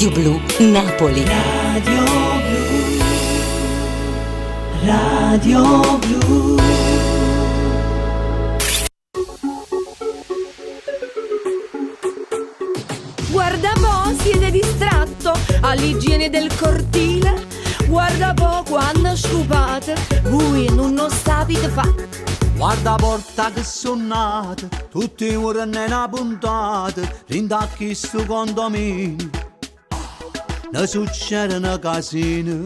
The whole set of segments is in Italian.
Radio Blu Napoli. Radio Blu. Radio Blu. Guarda po', siete distratto all'igiene del cortile. Guarda po' quando scopate, voi non sapete fa. Guarda porta che sono nate, tutti i giorni una puntata, rindacchi sto condominio. Ne succedono casini,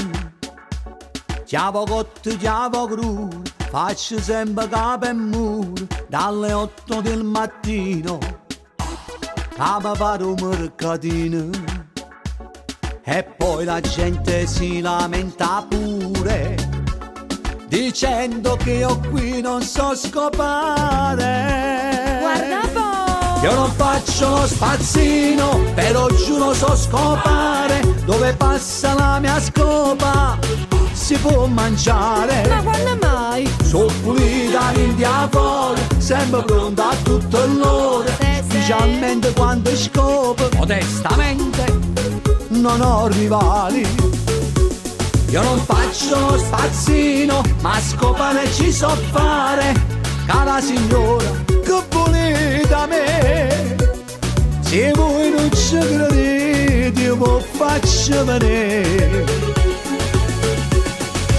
chiavo cotto, chiavo crudo, faccio sempre capo e muro, dalle 8 del mattino, capo per un mercatino. E poi la gente si lamenta pure, dicendo che io qui non so scopare. Guarda po', io non faccio lo spazzino, però giuro so scopare. Dove passa la mia scopa si può mangiare. ma quando mai? So pulita in fuori, sempre pronta a tutto l'ora. Specialmente quando scopo, modestamente non ho rivali. Io non faccio lo spazzino, ma scopare ci so fare. Cara signora, che volete da me? Se voi non ci credete, io vi faccio vedere.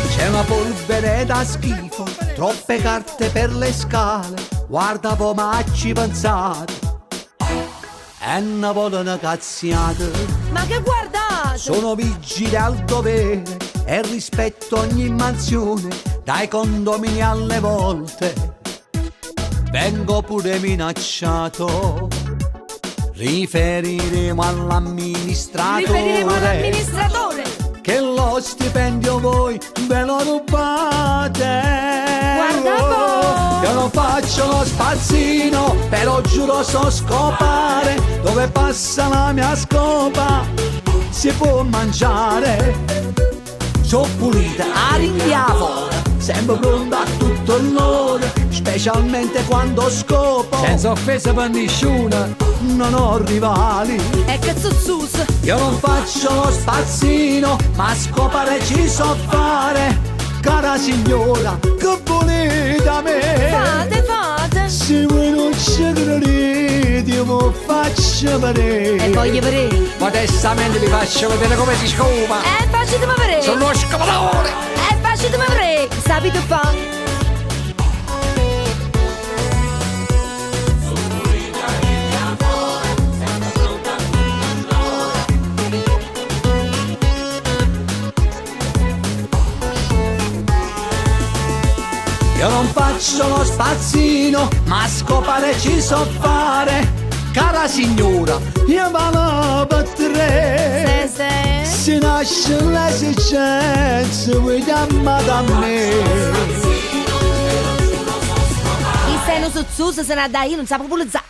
C'è una polvere da schifo, troppe carte per le scale. Guarda po' ma ci pensate, e ne vogliono cazziate. Ma che guardate? Sono vigili al dovere e rispetto ogni mansione, dai condomini alle volte vengo pure minacciato. Riferiremo all'amministratore che lo stipendio voi ve lo rubate. Guarda po', io non faccio lo spazzino, però giuro so scopare. Dove passa la mia scopa si può mangiare. So pulita a rinchiavo, sempre pronta a tutto l'ora, specialmente quando scopo. Senza offesa per nessuno, non ho rivali. e che zuzzus? Io non faccio lo spazzino, ma scopare ci so fare. Cara signora, che volete da me? Fate. Se voi non ci credete, io vi faccio vedere. E voglio vedere. Modestamente vi faccio vedere come si scopa. Facciatemi vedere. Sono uno scopatore. Facciatemi vedere. Sapete fa? Io non faccio lo spazzino, ma scopare ci so fare. Cara signora, io vado per tre. Se. Si nasce l'esigenza, vuoi chiamare da me. Il seno zuzzus se ne dà io non sapevo pulizzare.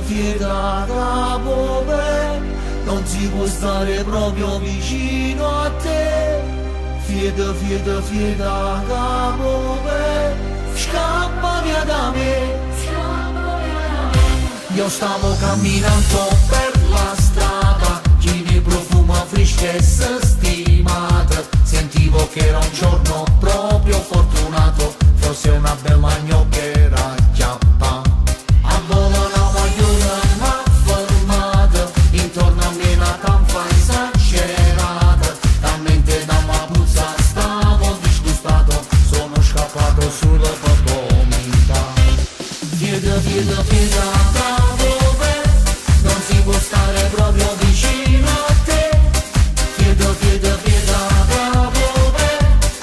Fieda capo, non si può stare proprio vicino a te. Fieda capo, scappa via da me. Io stavo camminando per la strada, chi ne profuma fresca e stimata. Sentivo che era un giorno proprio fortunato, forse una bella gnocchera chiappa. Volava aiuto ma fermata, intorno a me una tanfa esagerata, talmente da una puzza stavo disgustato, sono scappato sulla pomita. Fieda bravo, non si può stare proprio vicino a te. Fieda bravo,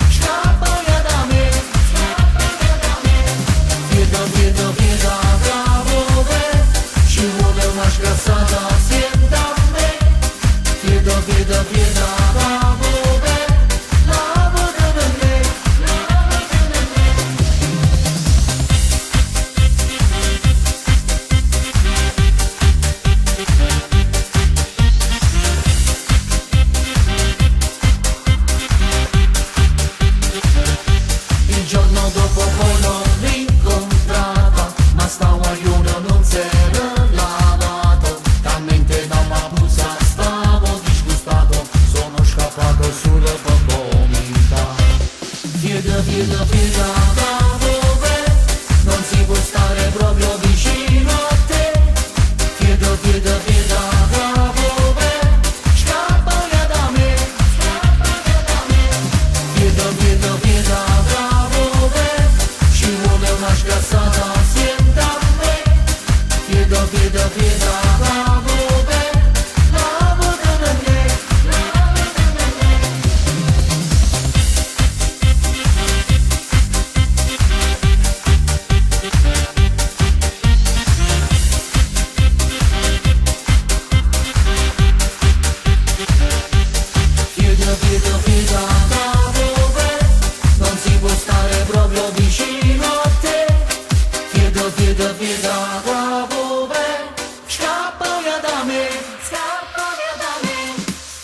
scappa via da me. Fieda bravo, ci vuole una scassata assieme a me. Fieda bravo, lavora per me.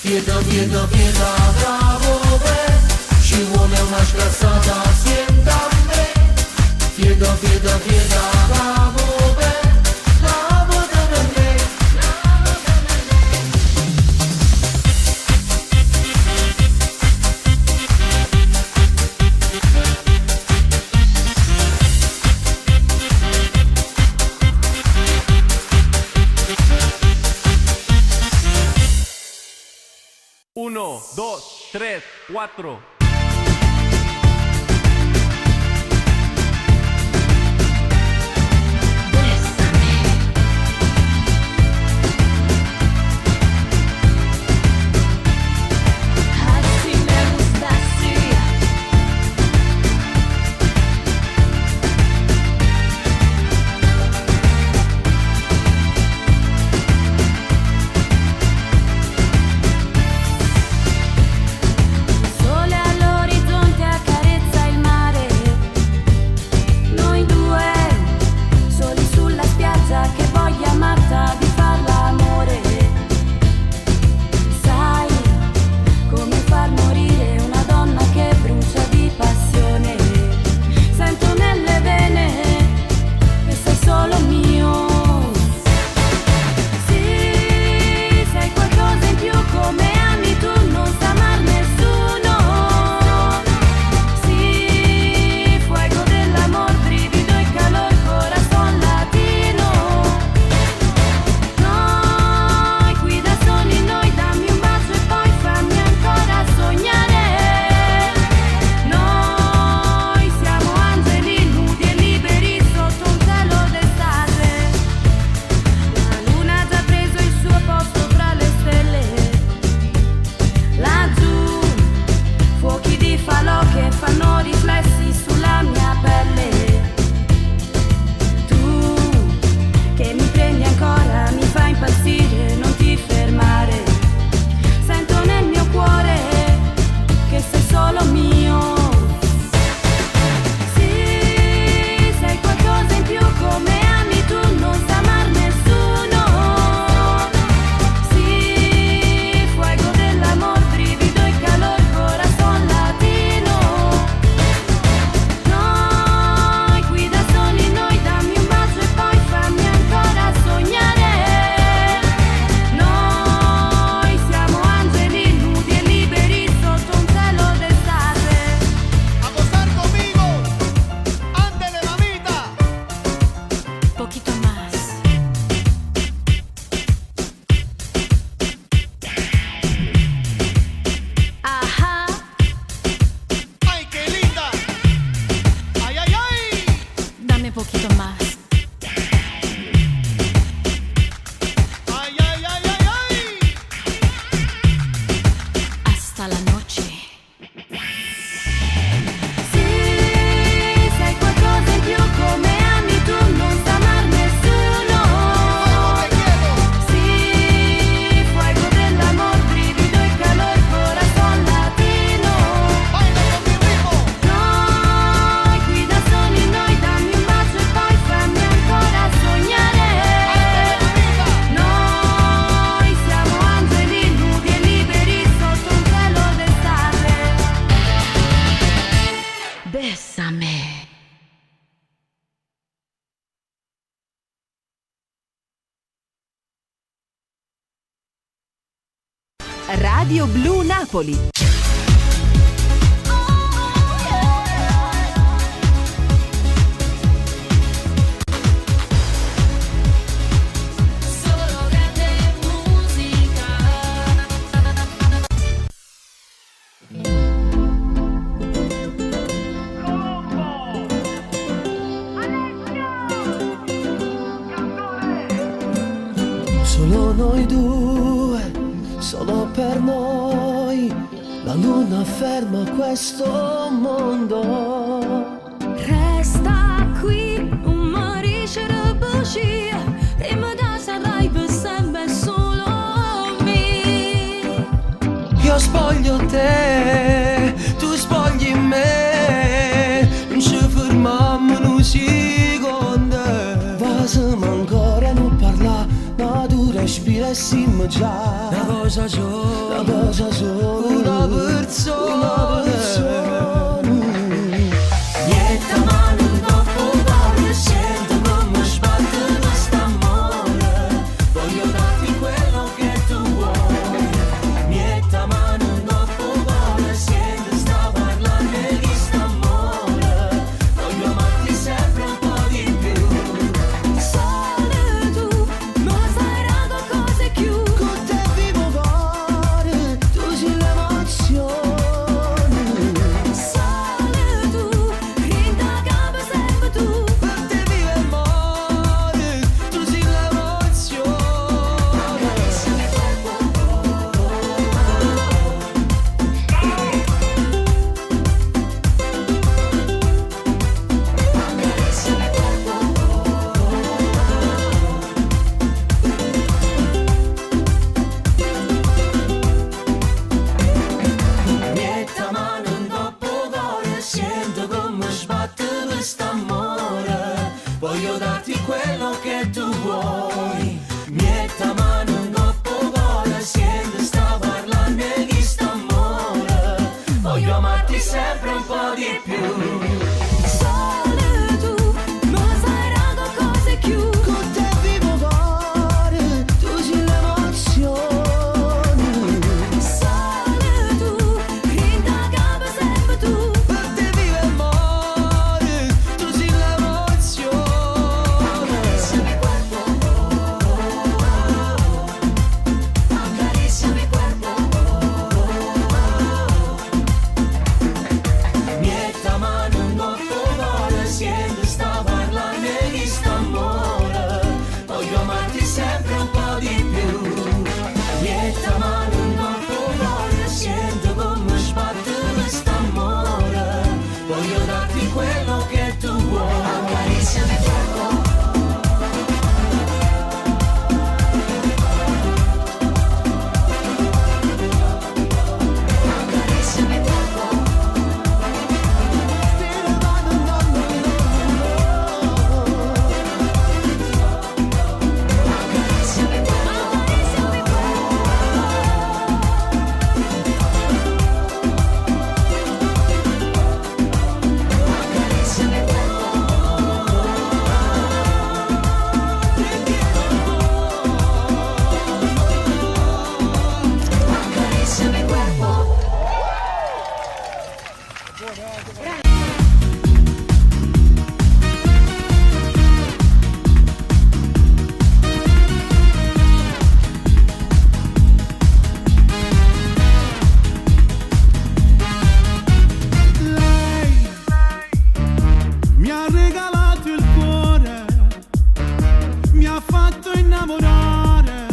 Fieda, bravo, beh, ci vuole una sgrassata assieme a me. Fieda, bravo, beh, bravo da me. Uno, dos, tres, cuatro. Radio Blu Napoli. Solo noi due, solo per noi, la luna ferma questo mondo. Resta qui, non morisce la bugia, prima da sarai per sempre solo me. Io spoglio te, tu spogli me, non ci fermiamo un secondo. Vasimo ancora a non parlare, natura respira e si già. posa solo una persona. Niente mano dopo cuore, sento come sbatte quest'amore. Voglio darti quello che tu vuoi. Niente mano dopo cuore, sento sta parlando di st'amore. Voglio amarti sempre un po' di più. Solo tu non saranno cose più. Con te vivo cuore, tu sei l'emozione. Solo tu, grinda gamba sempre tu. Per te vivo amore, tu sei l'emozione. Acaríciame cuerpo. Acaríciame Niente mano dopo cuore, sento come sbatte quest'amore. Voglio darti quello che tu vuoi. Niente mano dopo cuore, sento sta parlando di st'amore. Voglio amarti sempre un po' di più. Solo tu non saranno cose più. Con te vivo cuore, tu sei l'emozione. Solo tu, grinda gamba sempre tu. Per te vivo amore, tu sei l'emozione. Acaríciame cuerpo. Acaríciame cuerpo. Niente mano dopo cuore, sento sta parlando di st'amore. Voglio amarti sempre un po' di più. Niente mano dopo cuore, sento come sbatte quest'amore. Voglio darti quello che tu vuoi. Acaríciame cuerpo. Acaríciame cuerpo. Acaríciame Acaríciame Acaríciame cuerpo. Lei mi ha regalato il cuore, mi ha fatto innamorare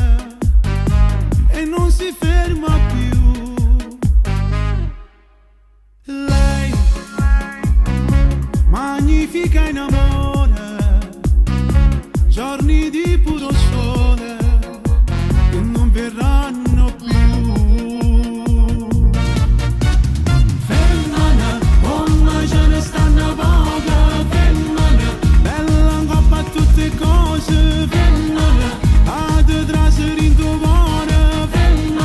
e non si ferma più. Lei, magnifica in amore, giorni di puro sole che non verranno più. Femmina, come ce ne stanno poche, femmina, bella in coppa a tutte cose, femmina, a te traseri in tuo cuore, femmina,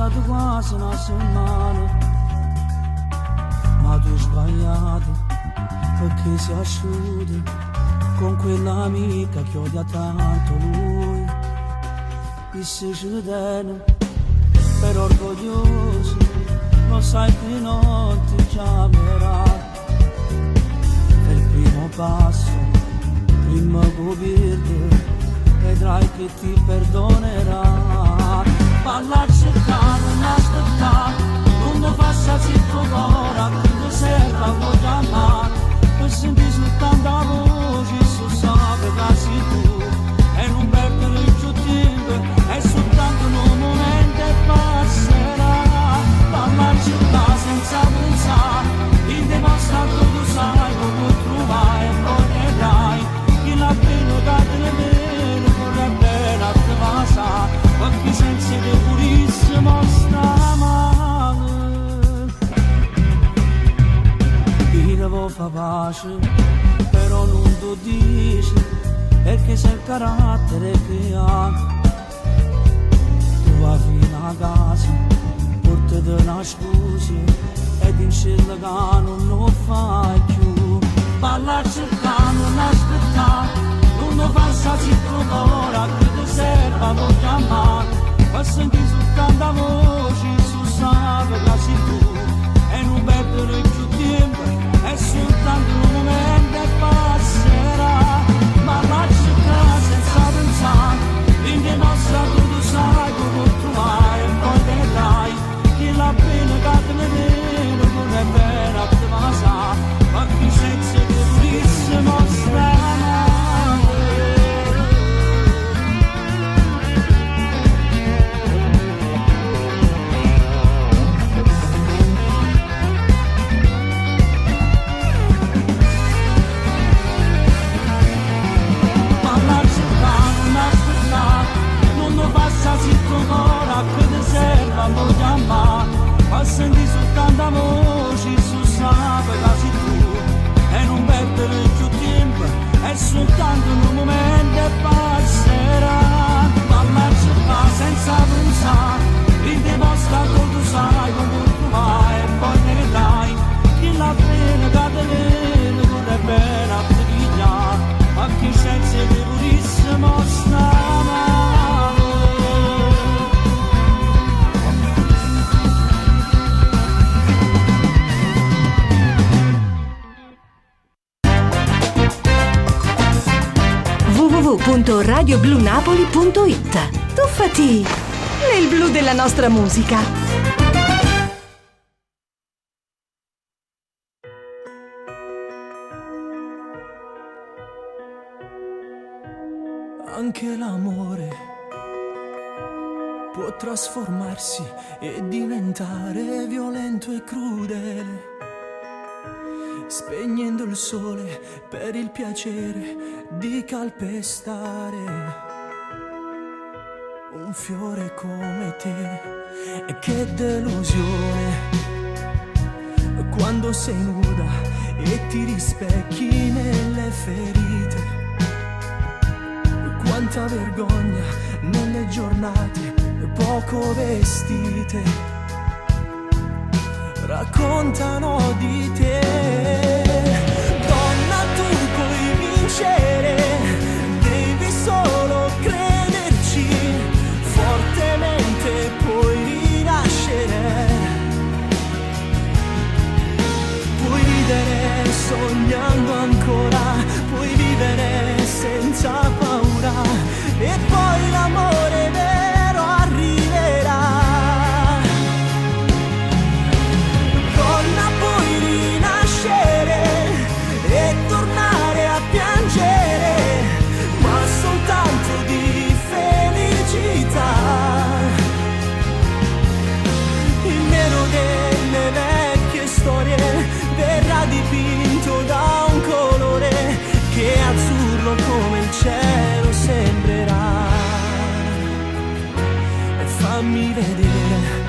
passata quasi una settimana, ma tu hai sbagliato perché sei asciutto con quell'amica che odia tanto lui. E se ci tiene per orgoglioso, lo sai che non ti chiamerà. Per il primo passo, prima coprirti, vedrai che ti perdonerà. Balla cercare, non aspettare, non lo faccia zitto ora, che ti serve a chiamare. Per sentire soltanto la voce, su sape che sei tu, e non perdere più tempo, è soltanto un momento e passerà. Balla cercare senza pensare, in te basta tu sai come trovare, e poi vedrai che la pena che te ne viene vorrebbe a te passa, perché senza te purissimo sta male. Io devo fare pace, però non lo dici, perché sei il carattere che ha. Tu vai fino a casa, portati una scusa, ed in cielo che non lo fai più. Balla cercando, non aspettare, non lo faccia zitto ora, che ti serve a chiamare. Per sentire soltanto la voce, su sape che sei tu, e non perdere più tempo, è soltanto un momento e passerà. Ma la cercare senza pensare, in te mostra tu sai come trovare, e poi vedrai che la pena che te ne viene vorrebbe a te passa, ma chi senza che purissimo sta male. Balla cercare, non aspettare, non lo faccia zitto ora, che ti serve a chiamare. Ma senti soltanto la voce, su sape che sei tu, e non perdere più tempo, è soltanto un momento e passerà. Balla cercare senza pensare, in te mostra tu sai come trovare, e poi vedrai che la pena che te viene vorrebbe a te pigliare, ma che senza te purissimo sta male. www.radioblunapoli.it. Tuffati nel blu della nostra musica. Anche l'amore può trasformarsi e diventare violento e crudele, spegnendo il sole per il piacere di calpestare un fiore come te. E che delusione quando sei nuda e ti rispecchi nelle ferite. Quanta vergogna nelle giornate poco vestite raccontano di te. Donna, tu puoi vincere, devi solo crederci, fortemente puoi rinascere, puoi ridere sognando ancora, puoi vivere senza paura, e poi l'amore vero arriverà. Donna, puoi rinascere e tornare a piangere, ma soltanto di felicità. Il nero delle vecchie storie verrà dipinto da un colore che è azzurro come il cielo sembrerà. E fammi vedere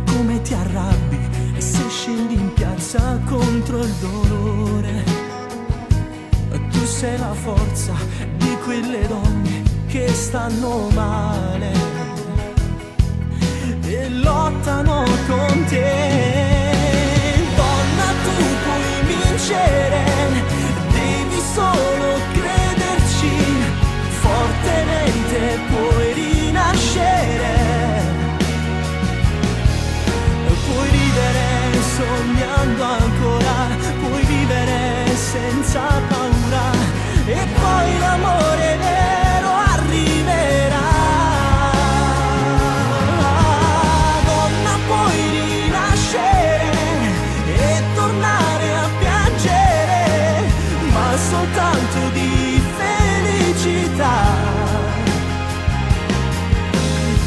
come ti arrabbi e se scendi in piazza contro il dolore. Tu sei la forza di quelle donne che stanno male, che lottano con te. Donna, tu puoi vincere, devi solo crederci, fortemente puoi rinascere, puoi ridere sognando ancora, puoi vivere senza paura, e poi l'amore vero arriverà. Donna, puoi rinascere e tornare a piangere, ma soltanto di felicità.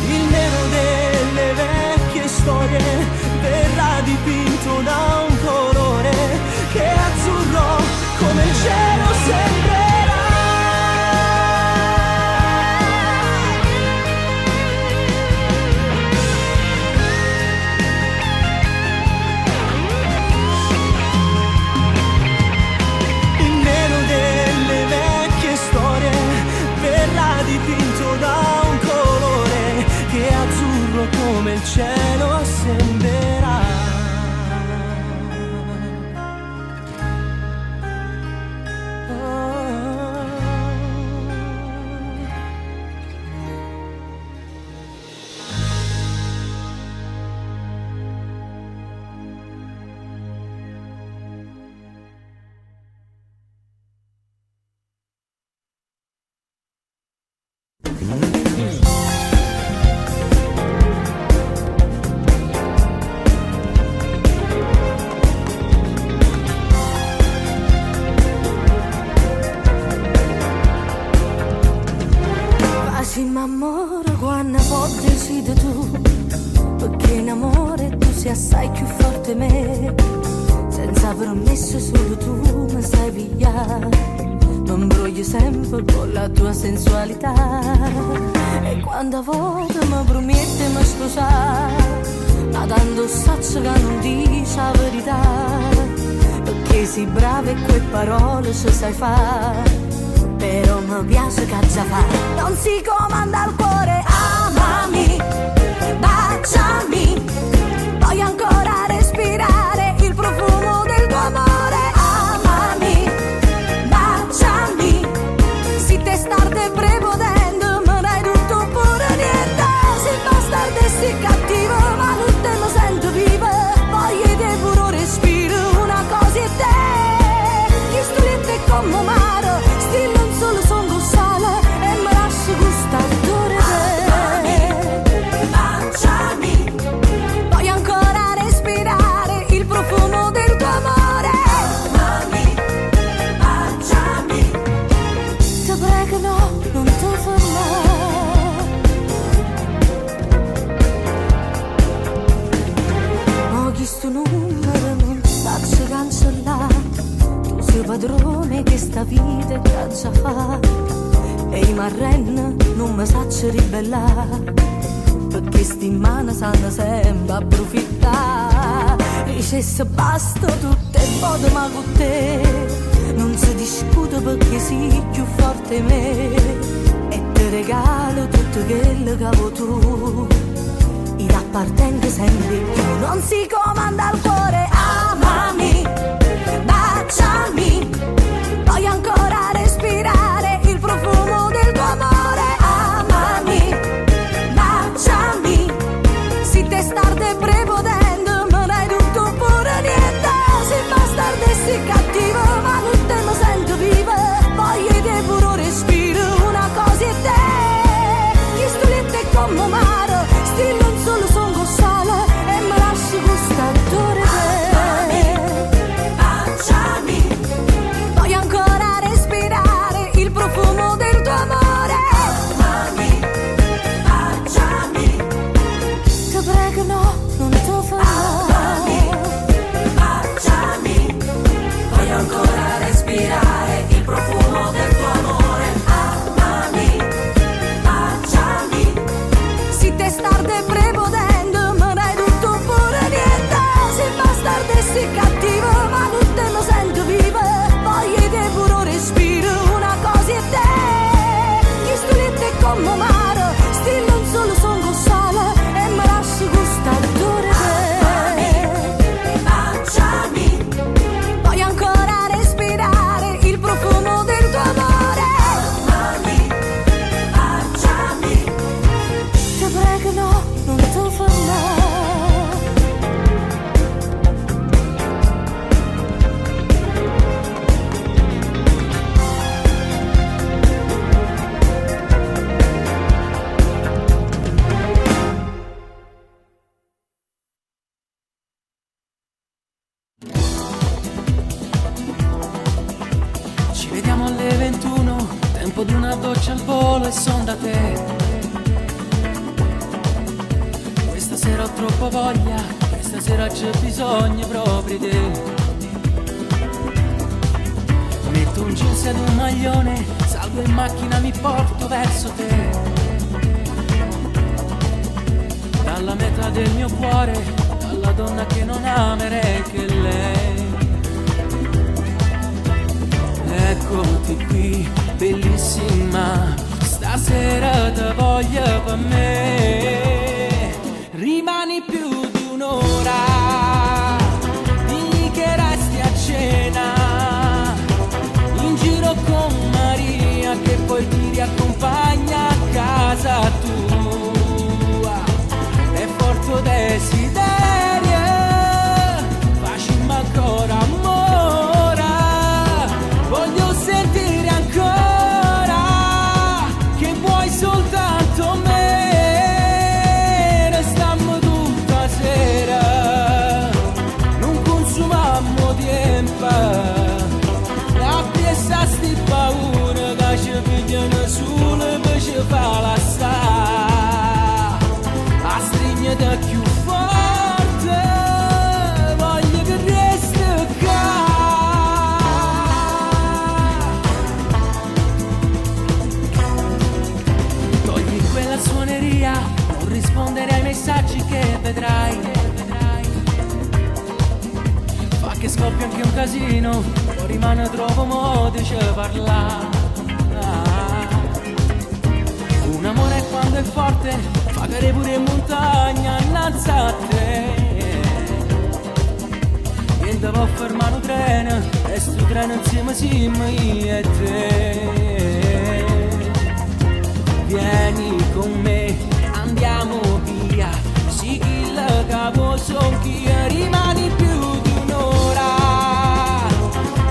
Il nero delle vecchie storie verrà dipinto da un colore che è azzurro come il cielo sembrerà. Il nero delle vecchie storie verrà dipinto da un colore che è azzurro come il cielo sembrerà. Quasi m'ammoro quando poi decidi tu, perché in amore tu sei assai più forte di me. Senza permesso solo tu mi sai pigliare, mi imbroglio sempre con la tua sensualità. E quando a volte mi prometti mi scusare, ma tanto saccio che non dici la verità, perché sei brava e quelle parole ci sai fare. Però mi piace che già fa, non si comanda il cuore. Amami, baciami, voglio ancora respirare il profumo del tuo amore. Amami, baciami, si te starde prepotendo, me dai tutto oppure niente. Se bastardo e sei cattivo, ma non te lo sento vivo, voglio te puro respiro, una cosa è te, che stulette come mare, stile solo son con sale e mi lascio gustare te. Baciami, voglio ancora respirare il profumo del tuo amore. Amami, baciami, ti prego no, non ti fermare. Ma questo numero non saccio cancellare, sei padrone che sta vita che già fa, e i marren non mi saccio ribellare, perché sti mani sanno sempre approfittare. Dice se basta tutte volte ma con te non si discute, perché sei più forte di me, e ti regalo tutto quello che avevo tu, ed appartengo sempre più. Non si comanda il cuore. Amami, baciami, voglio ancora respirare il profumo del tuo amore. Amami, baciami, si te starde prepotendo, me dai tutto oppure niente. Se bastardo e sei cattivo, ma non te lo sento vivo, voglio te puro respiro, una cosa è te, che stulette come mare, stile non solo son con sale e me lascio gustare te. Voglio ancora respirare il profumo del tuo amore. Amami, baciami, ti prego no, non ti fermare. Amami, baciami, voglio ancora respirare il profumo del tuo amore. Amami, baciami, si te starde prepotendo, me dai tutto oppure niente. Se bastardo e sei cattivo, ma non te lo sento vivo, voglio te puro respiro, una cosa è te, che stulette come mare, stile non solo son con sale e me lascio gustare. una doccia al volo e son da te. Questa sera ho troppa voglia, questa sera c'è bisogno proprio di te. Metto un jeans ed un maglione, salgo in macchina, mi porto verso te. Dalla metà del mio cuore, dalla donna che non amerei che lei. Eccoti qui, bellissima, stasera ti voglio per me. Rimani più di un'ora, digli che resti a cena, in giro con Maria che poi ti riaccompagna a casa tua. È forte desiderio, facciamo ancora amore, voglio sentire ancora che vuoi soltanto me. Restammo tutta sera, non consumammo tempo, appressa sti paura che ci pigliano solo per ci fa lassare. A stringere più forte, voglio che resti qua. Togli quella suoneria, non rispondere ai messaggi che vedrai. Fa che scoppia anche un casino, poi rimane troppo modo di parlare. Un amore quando è forte, fa cadere pure in montagna innanzi a te. Niente può fermare un treno, e sto treno insieme siamo io e te. Vieni con me, andiamo via, sì chi la capo son chi. Rimani più di un'ora,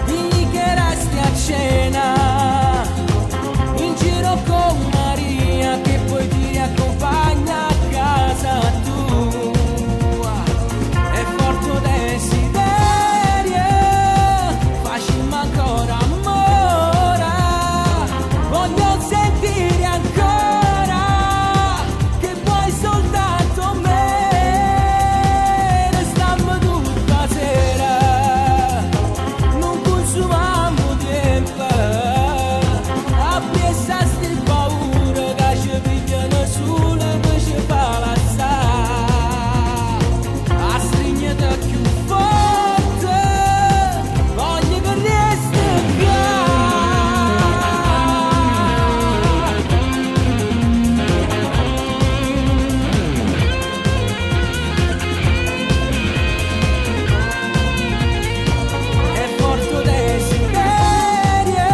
digli che resti a cena, in giro con Maria che poi ti riaccompagna a casa tua. È forte desiderio, facciamo ancora amore, voglio sentire ancora che vuoi soltanto me. Restammo tutta sera, non consumammo tempo, appressa sti paura che ci pigliano solo per ci fa lassare. A stringere più forte, voglio che resti qua. È forte desiderio,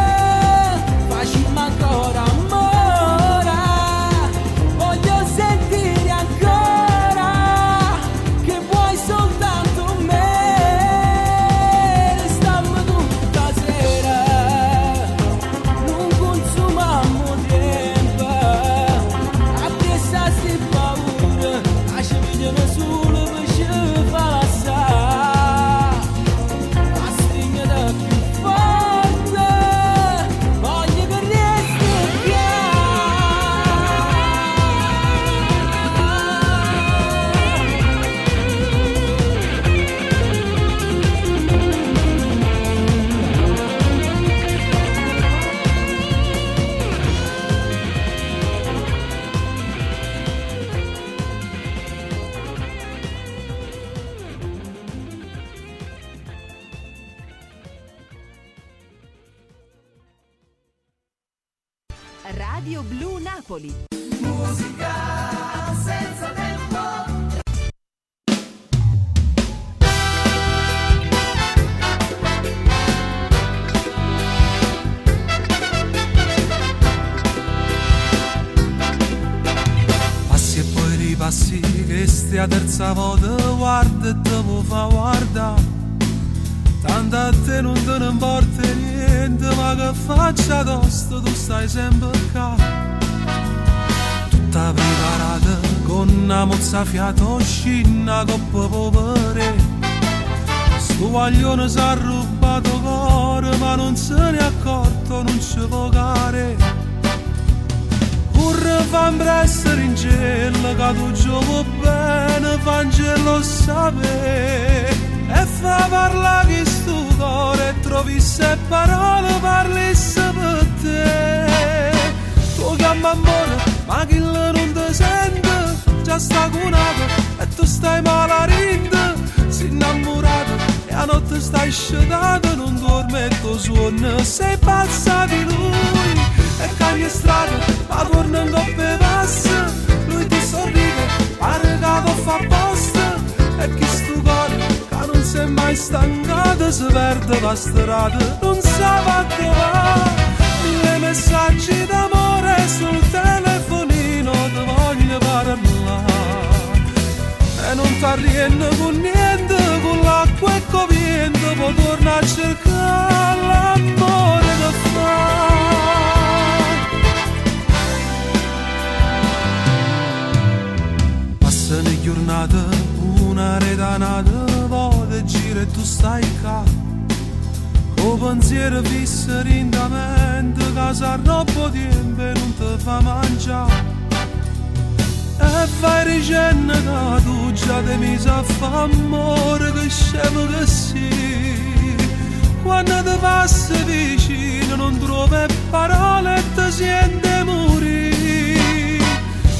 facciamo ancora amore, voglio sentire ancora che vuoi soltanto me. Restammo tutta sera, non consumammo tempo, appressa sti paura, lascia pigliare solo per ci fa lassare. A stringere più forte, voglio che resti Radio Blu Napoli. Passi e poi ripassi, che stai a terza volta, guarda e te lo fa guarda. Tanto a te non te ne importa niente, ma che faccia tosto, tu stai sempre qua. Tutta preparata, con una mozzafiato, scinna coppa povere. Sto guaglione s'ha rubato cuore, ma non se ne è accorto, non ci può care. Urre fan essere in cielo, che tu gioco bene, Vangelo sapere. E fa parlare che sto cuore e trovi se parole parlisse per te. Tu chiama amore, ma chi non ti sente, già sta cunato e tu stai malarinde. Sei innamorato e a notte stai scedato, non dorme il tuo suono, sei pazza di lui. E cambia strada, ma torna in coppe passa, lui ti sorride, pare che lo fa apposta. E chi sto cuore, che non si è mai stancato, si perde la strada, non sa va dove va. Mille messaggi d'amore sul telefonino, ti voglio parlare. E non t'arriende con niente, con l'acqua e con vento, può tornare a cercare l'amore che fa. Passano le giornate, una redanata, volte gira e tu stai qua. Con pensiero fisso rindamente, che sa troppo tempo e non ti fa mangiare. E fai ricenna che tu già ti misi a fa amore, che scemo che sei. Quando ti passi vicino non trovi parole e ti senti morire.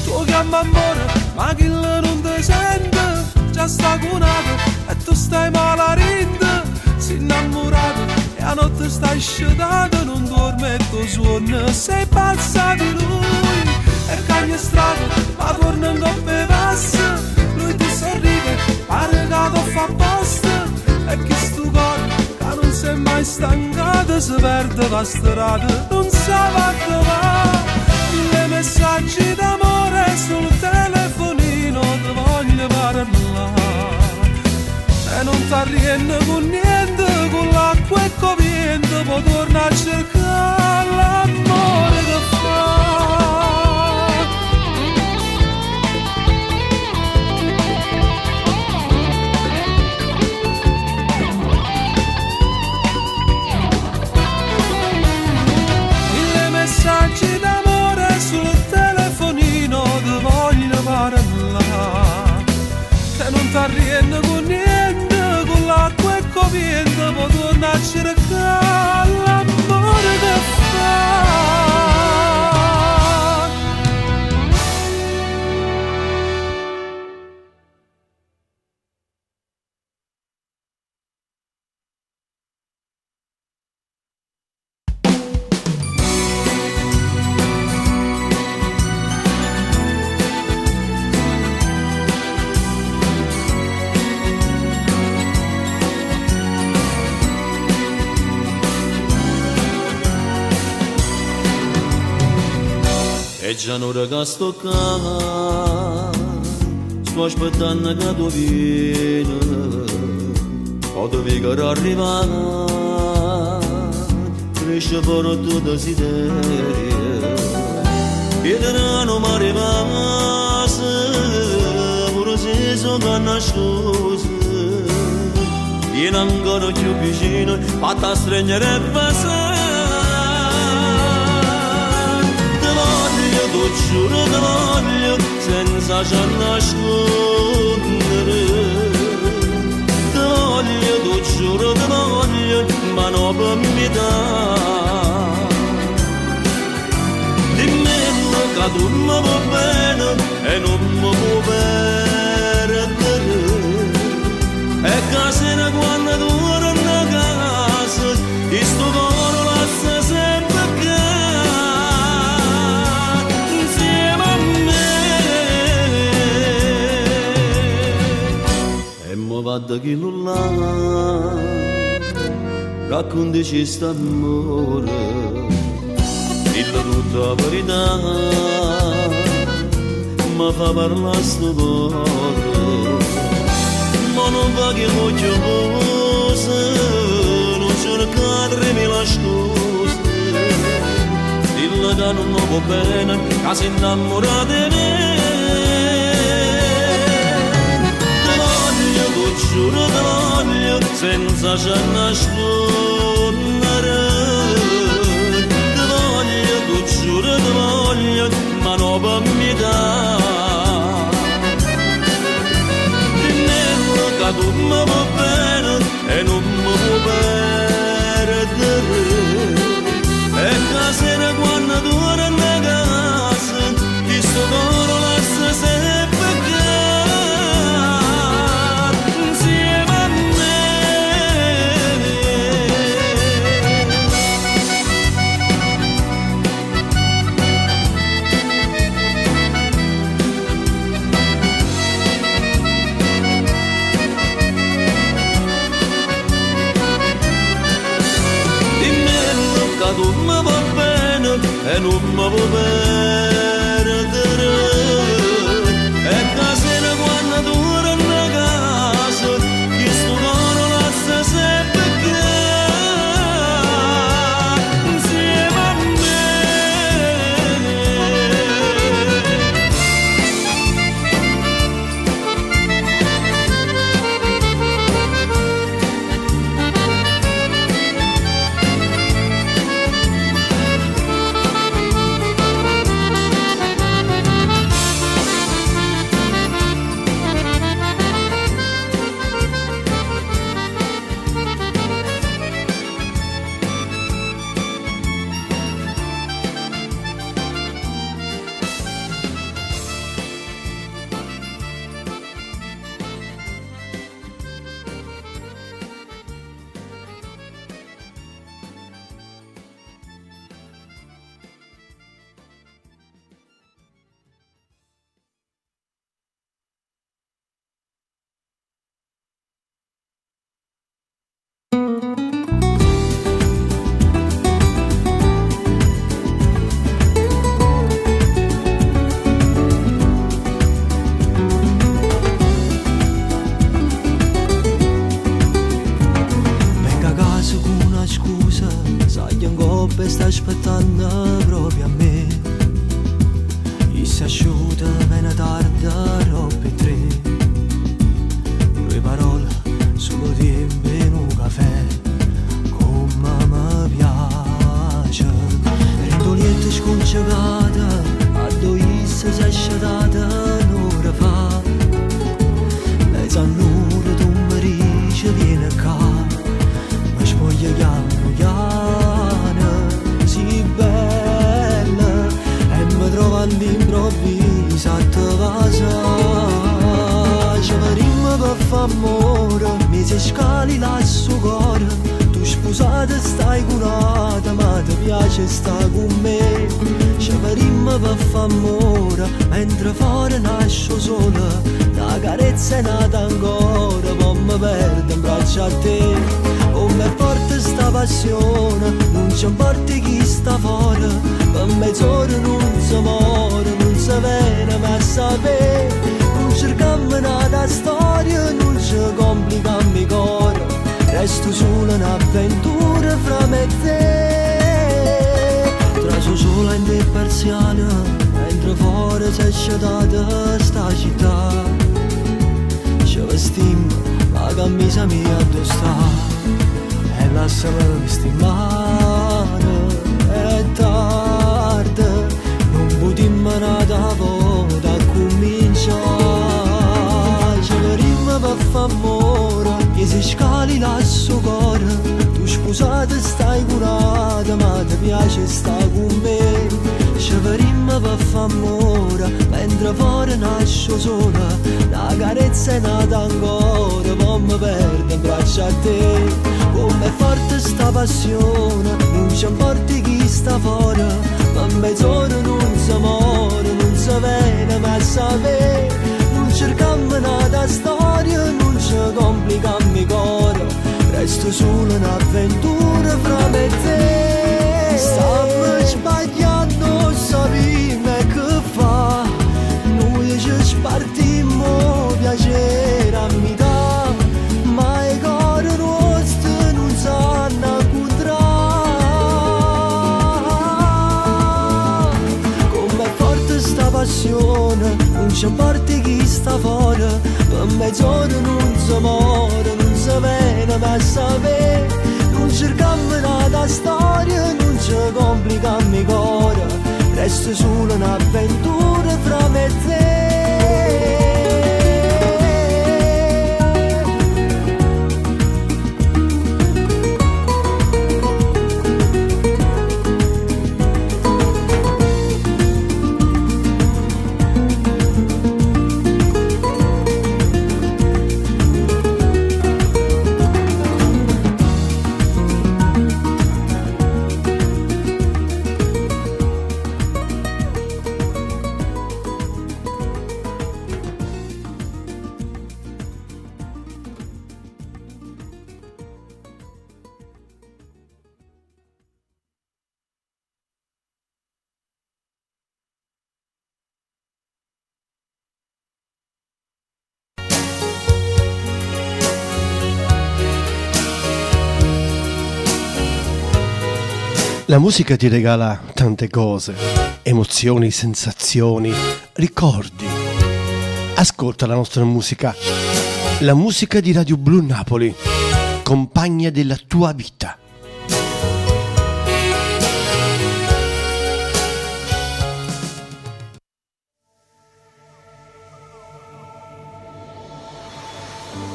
Tu chiama amore, ma chi non ti sente, già sta cunato e tu stai malarinde. Sei innamorato e a notte stai scedato, non dorme il tuo suono, sei pazza di lui. E cambia strada, ma torna in coppe passa, lui ti sorride, pare che lo fa apposta. E chi sto cuore, che non si è mai stancato, si perde la strada, non sa va dove va. Mille messaggi d'amore sul telefonino, ti voglio parlare. E non t'arriende con niente, con l'acqua e con vento, può tornare a cercare l'amore che fa. Messaggi d'amore sul telefonino, ti voglio parlare. Che non t'arriende con niente, con l'acqua e con vento, può tornare a cercare l'amore che fa. E già un'ora che sto qua, sto aspettando che tu vieni, o devi che arrivare, cresce fuori il tuo desiderio. E da non mi arrivasse, pure se sono nascosto, vieni ancora più vicino, fatta a stringere e passare. Ti giuro che voglio senza già nascondere. Ti voglio, ti giuro che voglio, ma non per metà. Dimmi che tu mi vuoi bene e non mi vuoi perdere. E che se ne quando tu torni a casa, questo cuore lascia sempre che vado chi non l'ha, raccontaci st'amore, dillo tutta la verità, ma fa parlare sto cuore, ma non va che voglio cose, non cercare 3000 scuse, dillo che non mi va bene, che sei innamorata di me. Giuro che voglio senza già nascondere. Ti voglio, tu giuro che voglio, ma ma no per mi dà. Dimmi che tu mi vuoi bene e non mi vuoi perdere. E che sera quando tu eri in casa, ti sto coro lascia sempre giocare insieme a me. Tu mi va bene e non mi vuoi perdere. E che sera quando tu eri in casa, che sto coro lascia sempre giocare insieme a me. Sta aspettando proprio a me. E si asciuta bene tarda roba e tre. Due parole solo tempo in un caffè, come mi piace. Rindolietta scongiugata, a dove si è asciugata un'ora fa. Lei sa nulla, tu mi dice vieni qua, ma spoglia piano piano. Bella e mi trovo all'improvviso a te vasa. Ci vedremo per fare amore, mi si scali lasso cuore. Tu sposata stai curata, ma ti piace stare con me. Ci vedremo per fare amore, mentre fuori nasco sola. La carezza è nata ancora, poi mi perdo in braccio a te. Come è forte sta passione, non ci importa chi sta fuori. Per mezz'ora non si muore, non si viene ma a sapere. Non cerchiamo nata storia, non ci complichiamo il cuore. Resto solo un'avventura fra me e te. Traso sola in te persiana, mentre fuori si è sciatata sta città. Ci vestiamo, la camisa mia dove sta. E lasciami stimare, è tardi, non potremmo nada volta a cominciare. Ci vedremo per fare amore, che si scali lasso cuore. Tu sposata stai curata, ma ti piace stare con me. Ci vedremo per fare amore, mentre fuori nasco sola. La carezza è nata ancora, poi mi perdo in braccio a te. Come è forte sta passione, non ci importa chi sta fuori. Ma mezz'ora non si muore, non si viene ma a sapere. Non cerchiamo nata storia, non ci complichiamo il cuore. Resto solo un'avventura fra me e te. Stiamo sbagliando, sappiamo che fa. Noi ci spartimmo piacere a metà. Ma i cuori nostri non sanno incontrare. Com'è forte sta passione, non ci importa chi sta fuori. Per mezz'ora non si muore, non si viene ma a sapere. Non cerchiamo nata storia, non ci complichiamo il cuore. resta solo un'avventura fra me e te. La musica ti regala tante cose, emozioni, sensazioni, ricordi. Ascolta la nostra musica, la musica di Radio Blu Napoli, compagna della tua vita.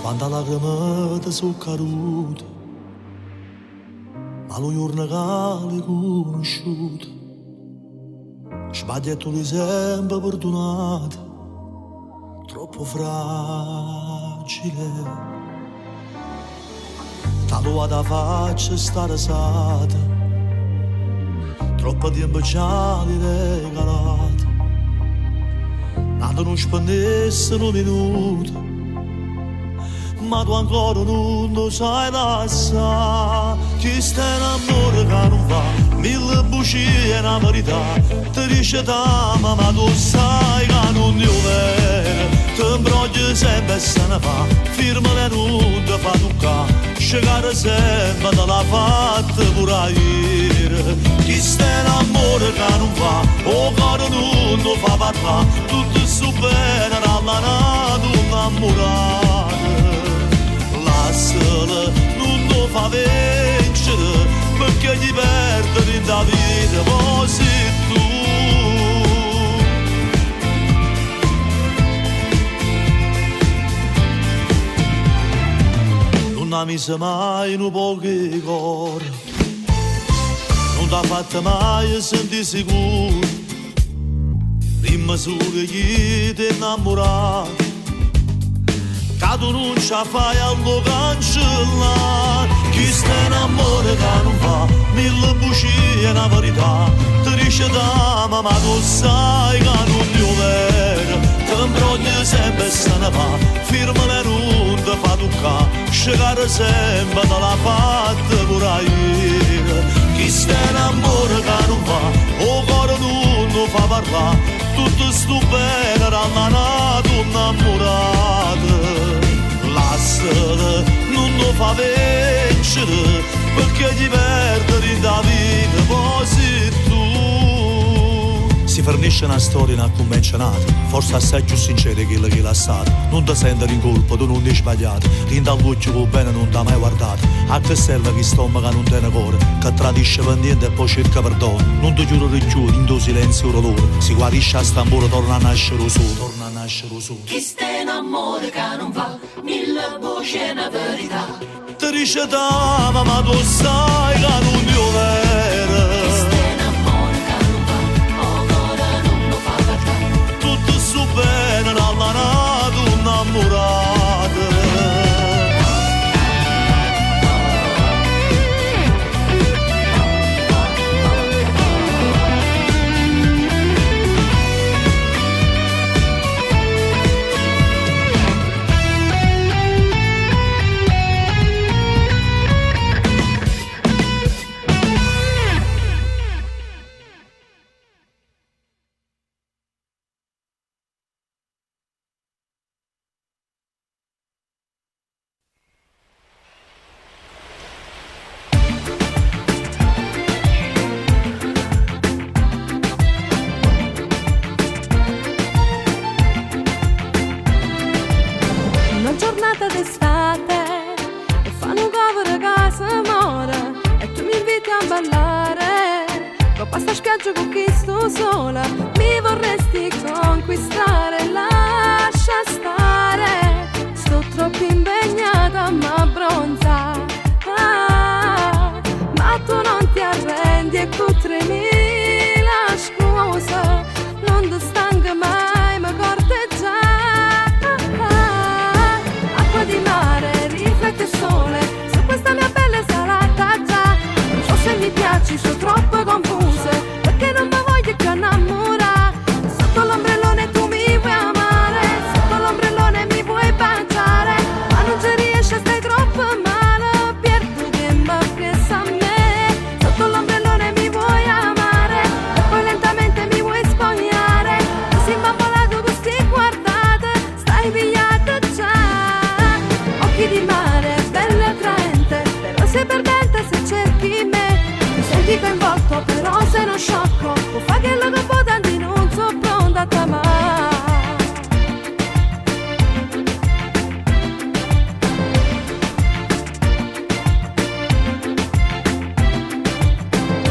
Quando la cremata sono caduta, ma lo giorno che l'hai conosciuto, sbagliato di sempre perdonato, troppo fragile. La tua faccia sta rasata, troppo tempo ci hai regalato, nato non spendesse un minuto, ma tu ancora non lo sai lasciare. Chi sta in amore che non va, mille bugie è una verità. Ti dice t'ama ma tu sai che non ti vero. Ti imbrogli sempre e se ne va, firma e non ti fa toccare, scegare sempre te l'ha fatta pure ieri. Chi sta in amore che non va, o cuore non lo fa parlare, tutto sto bene dalla nato innamorata. Non lo fa vincere, perché gli perde in da vita, poi sei tu. Non ha messo mai in un poco cuore, non t'ha fatto mai sentire sicuro, in misura che ti innamorato. Che tu non ci fai allo cancellare. Chi sta in amore che non fa, mille bugie è una verità. Ti dice t'ama ma tu sai che non ti vero. Ti imbrogli sempre e se ne va, firma e non ti fa toccare, scegare sempre te l'ha fatta pure ieri. Chi sta in amore che non va, o cuore non lo fa parlare, tutto sto bene dalla nato innamorata. Lasciala, non lo fa vincere, perché gli perde in da vita, poi sei tu. Si fornisce una storia non convenzionata, forse assai più sincera che quella che l'ha stata. Non ti senti in colpa, tu non ti sbagliato, in dall'occhio con bene non ti ha mai guardato. A che serve che stomaco non tiene cuore, che tradisce pendiente e poi cerca perdono. Non ti giuro richiudi, in tuo silenzio dolore, si guarisce a stambore, torna a nascere su, torna a nascere su. Chi sta in amore che non va, mille voci è una verità. Ti dice t'ama ma tu sai che non ti vero. Chi sta in amore che non va, o cuore non lo fa parlare. Tutto sto bene dalla nato innamorata. questa spiaggia con chi sto sola, mi vorresti conquistare, lascia stare, sto troppo impegnata ma bronza, ma tu non ti arrendi e con 3000 scuse non ti stanca mai ma corteggiare, acqua di mare, riflette il sole su questa mia pelle salata già, non so se mi piaci, sono troppo confuse perché non mi voglio più innamorare, sotto l'ombrellone tu mi vuoi amare, sotto l'ombrellone mi vuoi baciare, ma non ci riesci a stare troppo male, perdo che mi appressa a me, sotto l'ombrellone mi vuoi amare e poi lentamente mi vuoi spogliare, così imbambolato così guardate, stai pigliata già, occhi di mare, bella e attraente, però sei perdente se cerchi me, ti senti coinvolto però sei uno sciocco, può fare che lo dopo tanti non so pronta a t'amare.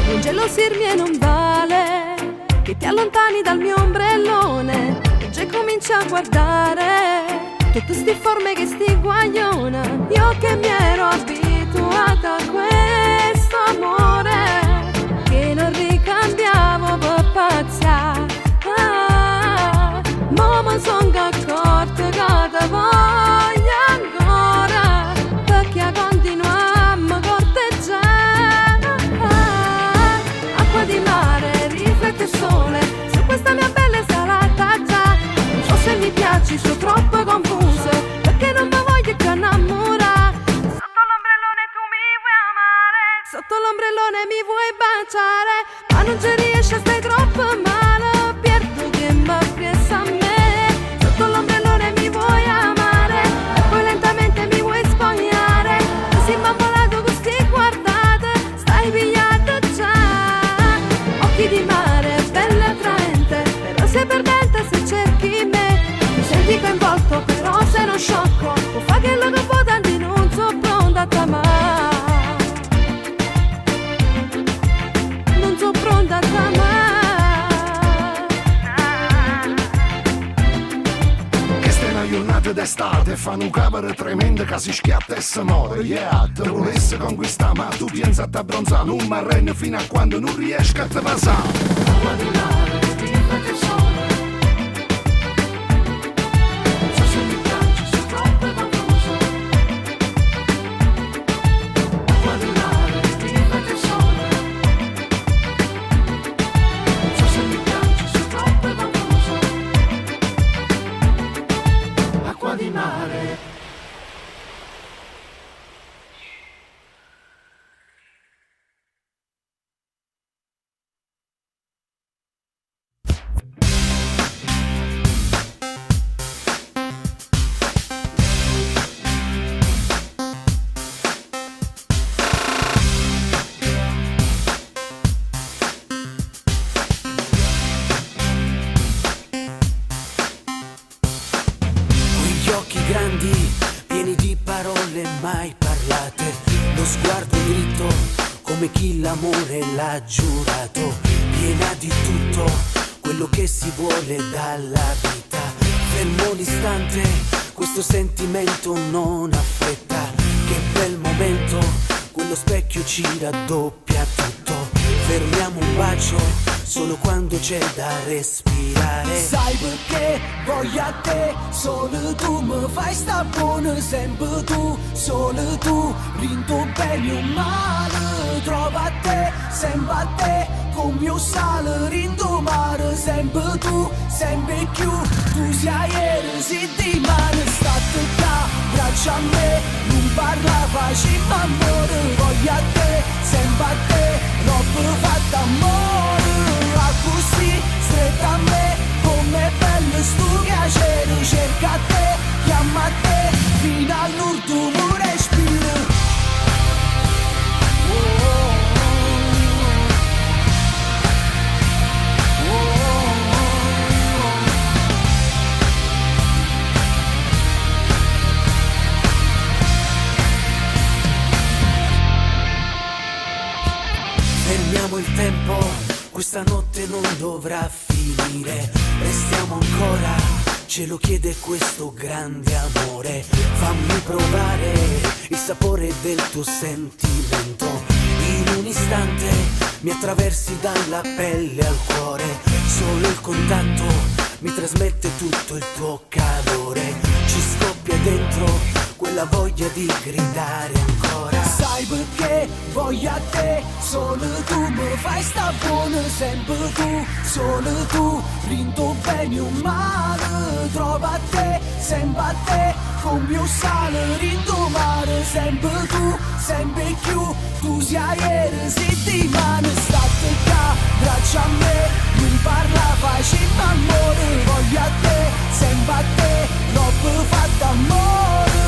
Non gelosirmi e non vale che ti allontani dal mio ombrellone e già cominci a guardare tutte sti forme che sti guagliona, io che mi ero abituata a questo amore che non ricambiavo per pazzia, ma mi son accorta che te voglio ancora perché continuiamo a corteggiare, acqua di mare, riflette il sole su questa mia pelle salata già, non so se mi piaci, sono troppo confuse perché non mi voglio più innamorare, sotto l'ombrellone tu mi vuoi amare, sotto l'ombrellone mi vuoi baciare, ma non ci riesci a stare troppo male, perdo che mi appressa a me, sotto l'ombrellone mi vuoi amare e poi lentamente mi vuoi spogliare, così imbambolato così guardate, stai pigliata già, occhi di mare, bella e attraente, però sei perdente se cerchi me, ti senti coinvolto però sei uno sciocco, può fare che lo dopo tanti non so pronta a t'amare, non so pronta a t'amare. Questa è una giornata d'estate, fanno un cover tremendo che si schiatta e si muore, yeah, te volesse conquistare ma tu pensa a t'abbronzare, non mi arrendo fino a quando non riesco a te passare. Acqua di mare, riflette il sole, non so se mi piaci, sono troppo confuso. Acqua di mare, riflette il sole, non so se mi piaci, sono troppo confuso. Acqua di mare. Quegli occhi grandi, pieni di parole mai parlate, lo sguardo dritto come chi l'amore l'ha giurato, piena di tutto quello che si vuole dalla vita. Fermo l'istante, questo sentimento non ha fretta, che bel momento, quello specchio ci raddoppia tutto. Fermiamo un bacio solo quando c'è da respirare. Sai perché voglio a te, solo tu mi fai sta buona, sempre tu, solo tu, rindo bene o male, trovo a te, sempre a te, come io sale, rindo mare, sempre tu, sempre più, tu sei ieri, si di mano, state qua, braccia a me, non parla facile amore, voglio a te, sempre a te, troppo fatta amore, così stretta a me, com'è bello sto piacere, cerca a te, chiama a te, fino all'ultimo respiro. Fermiamo il tempo questa notte non dovrà finire, restiamo ancora, ce lo chiede questo grande amore. Fammi provare il sapore del tuo sentimento, in un istante mi attraversi dalla pelle al cuore, solo il contatto mi trasmette tutto il tuo calore, ci scoppia dentro quella voglia di gridare ancora. Sai perché voglio a te, solo tu mi fai sta buona, sempre tu, solo tu, rindo bene o male, trova a te, sempre a te, con mio sale, rindo male, sempre tu, sempre più, tu sei ieri, settimana, state qua, braccia a me, mi parla, facendo amore, voglio a te, sempre a te, troppo fatta amore,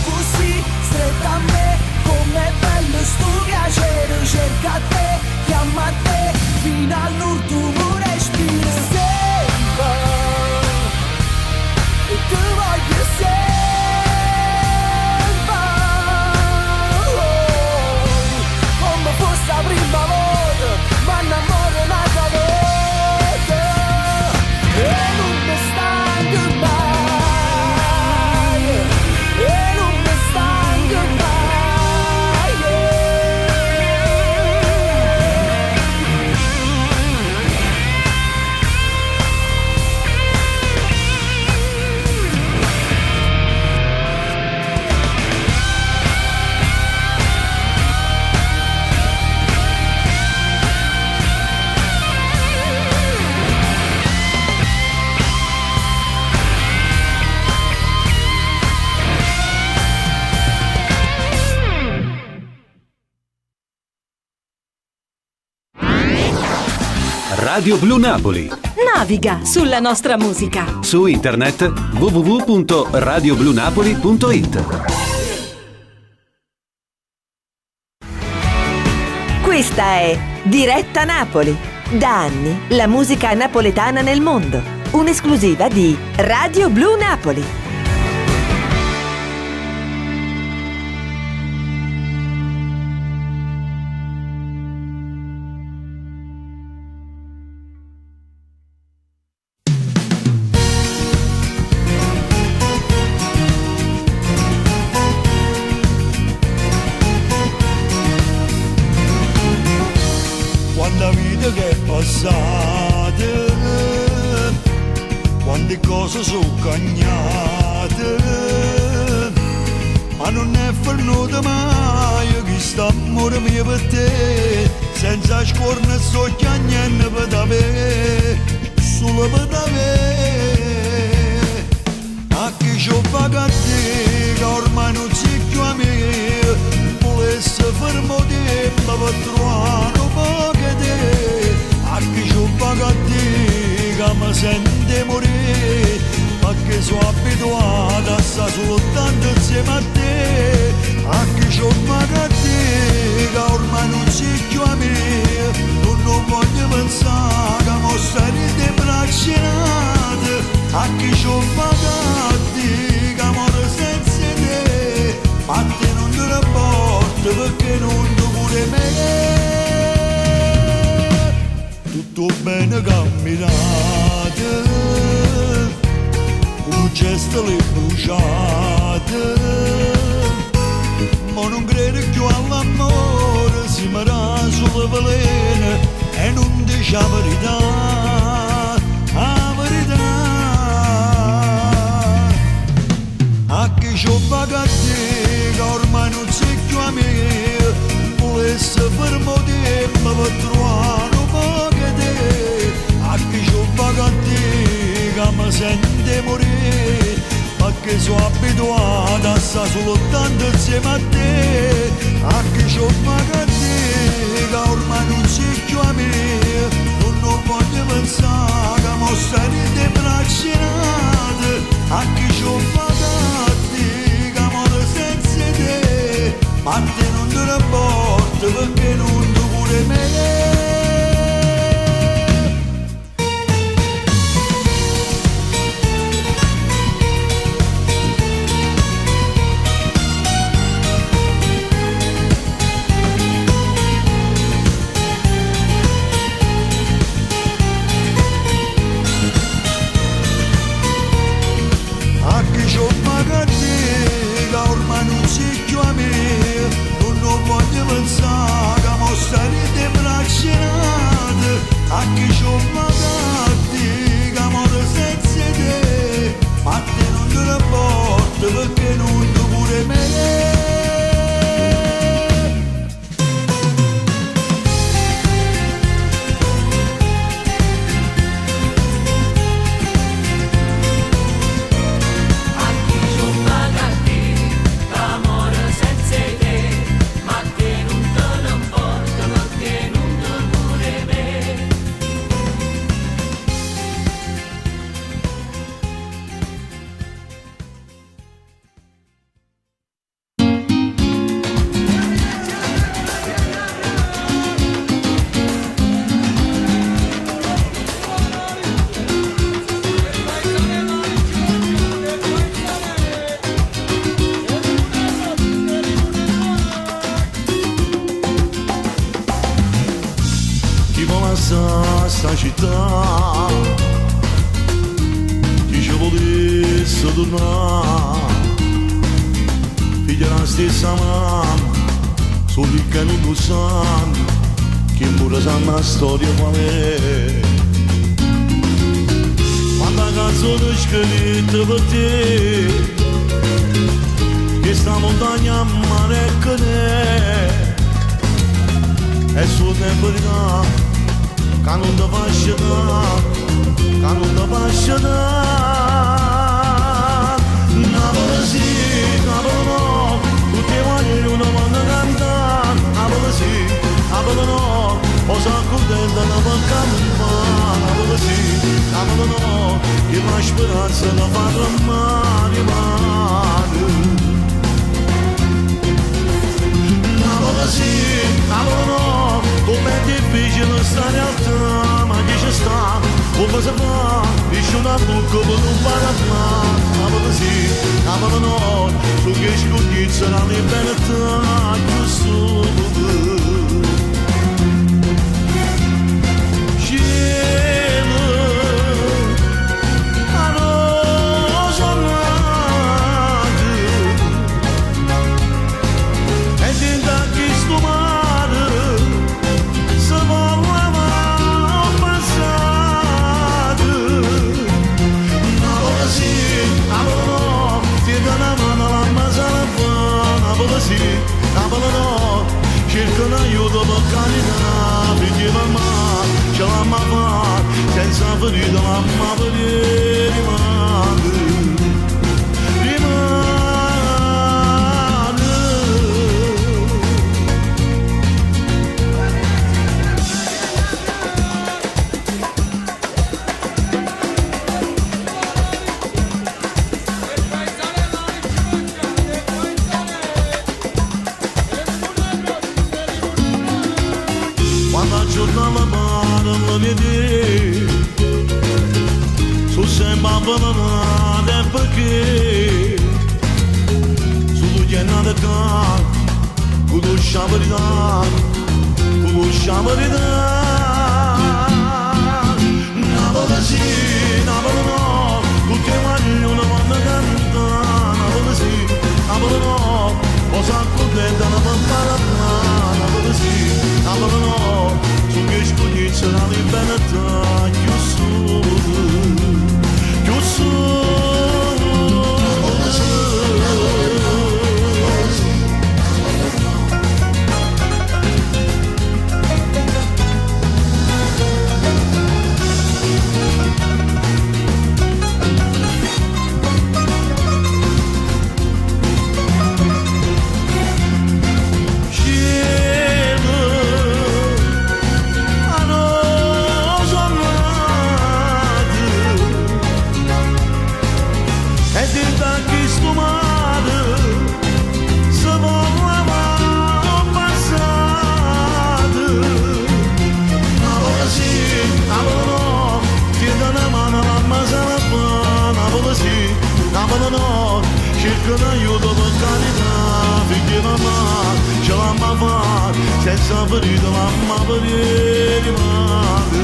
così, stretta a me, com'è bello sto piacere, cerca a te, chiama a te, fino all'ultimo respiro, sempre, e tu voglio sempre, come fosse la prima volta, ma innamoro un'altra volta, e non mi stanco mai, e non mi stanco mai, Radio Blu Napoli. Naviga sulla nostra musica. Su internet www.radioblunapoli.it. Questa è Diretta Napoli. Da anni la musica napoletana nel mondo. Un'esclusiva di Radio Blu Napoli. Quanta vita che è passata, quante cose sono cagnate, ma non è venuta mai che sta amore mio per te, senza scorno sto chiagnando per te, solo per te, a chi ci ho pagato che ormai non si più a me, volesse fermo tempo per trovare un po' che te, a chi ci ho pagato che mi sente morire, perché sono abituata a stare soltanto insieme a te, a chi ci ho pagato che ormai non si più a me, non voglio pensare che mo sarete bracciate, a chi ci ho pagato che amore senza te, ma te non te ne porto perché non tu pure me, tutto bene camminate, un gesto le bruciate, ma non credo più all'amore, si mi sulle velene e non dice la verità, la verità, a chi ci ho pagato che ormai non sei più a me, volesse fermo tempo per trovare un po' che te, a chi ci ho pagato che mi sente morire, perché sono abituata a stare soltanto insieme a te, a chi ci ho pagato che ormai non sei più a me, non voglio pensare che mo sarete bracciate, a chi ci ho pagato che amore senza te, ma te non te ne porto perché non tu pure me. a chi ci ho magatti, che amore senza te, a te non te ne porto perché non tu pure me. Sta città chi ci volesse tornare figlia la stessa mamma solo che non lo sanno che pure sanno la storia qual è quanta canzone scritta per te che sta montagna a mare che è suo tempo di là che non ti faccia da, che non ti faccia da. Napoli sì, Napoli no, tutti vogliono quando cantare. Napoli sì, Napoli no, o sono contenta da cantare. Napoli sì, Napoli no, che la speranza da fare male, male. Napoli sì, Napoli no, com'è difficile stare alta, ma chi ci sta, come si fa, dice una bocca per non fare a mano, Napoli sì, Napoli no, su che ci condiziona la libertà, giusto cielo, a noi sono nati, e tenta chi sto male, se voleva un passato, Napoli sì, Napoli no, ti dà una mano alla masala fa, Napoli sì, Napoli no, cerca un aiuto per carità, figli mamma, ce la mamma, senza ferita la mamma per rimane, rimane. Quando giornava la mano non vedi, su sembra banana perché su che è nata qua, conosciamo la verità, conosciamo la verità. Napoli sì, Napoli no, tutti vogliono quando cantare. Napoli sì, Napoli no, o sono contenta da parlare. Napoli sì, Napoli no, su che scognizza la libertà, chiuso, chiuso. Cerca un aiuto per carità, figli mamma, ce la mamma, senza ferita la mamma per rimane.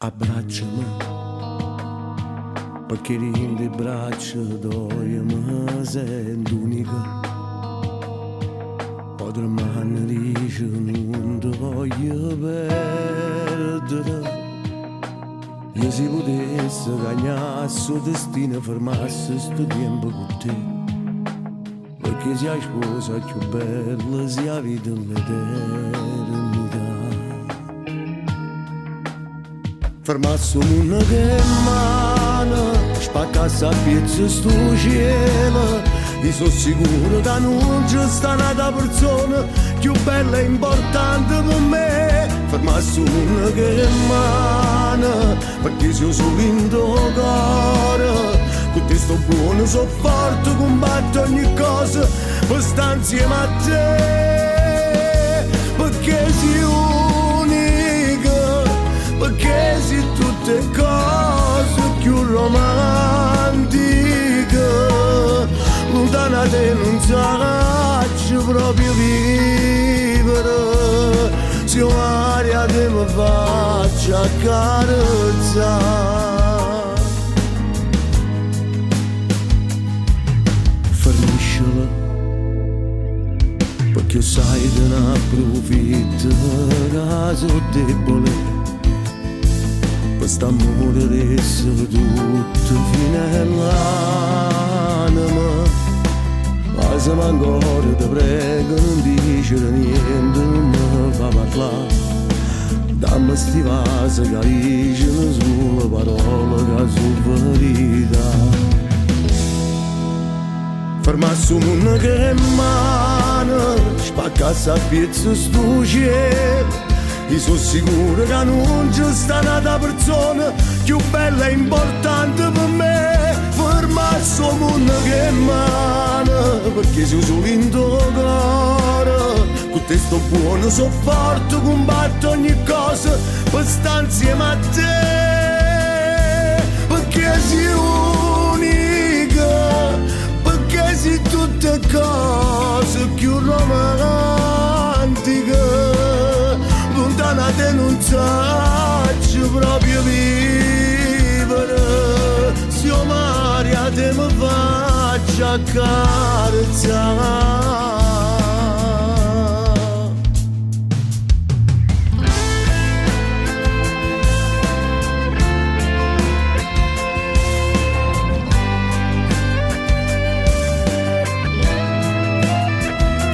abbracciami, perché in le braccia d'oia mi sento unica. Potremmo dice non ti voglio perdere. E se potesse cagnare sto destino fermasse sto tempo con te, perché sia sposa più bella sia vita l'eternità. Fermasse una che mano spaccasse a pezzi sto cielo, e sono sicuro che non c'è sta un'altra persona più bella e importante per me. Fermasse una che mano, perché se io sono in tuo cuore, con te sto buono, so forte, combatto ogni cosa per stare insieme a te, perché sei unica, perché sei tutte cose più romantiche, lontana da te non saccio proprio vivere, se io aria te mi faccio accarezzare. Fermiscila, perché sai che ne approfitto che sono debole, per st'amore resta tutto fino all'anima. Ma se ancora ti prego non dicere niente, non mi fa parlare, dammi sti vasi che dicono sulle parole che sono verità. Fermasse una che mano spaccasse a pezzi sto cielo, io sono sicuro che non c'è sta un'altra persona più bella e importante per me. Fermasse una che mano, perché se io sono in tuo cuore, con te sto buono, so forte, combatto ogni cosa per stare insieme a te, perché sei unica, perché sei tutte cose più romantiche, lontana te non saccio proprio vivere, se io Maria te mi faccio accarezzare.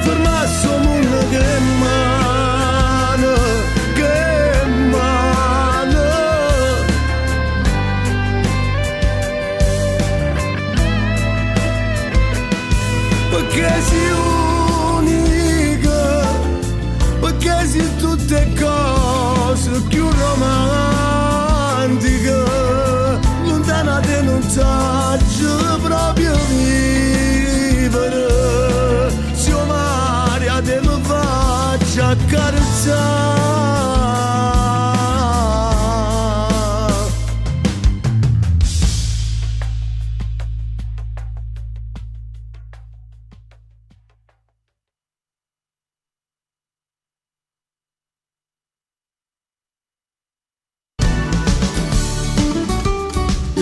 Fermasse una che mano, perché sei unica, perché sei tutte cose più romantiche, lontana te non saccio proprio vivere, se io Maria te mi faccio accarezzare.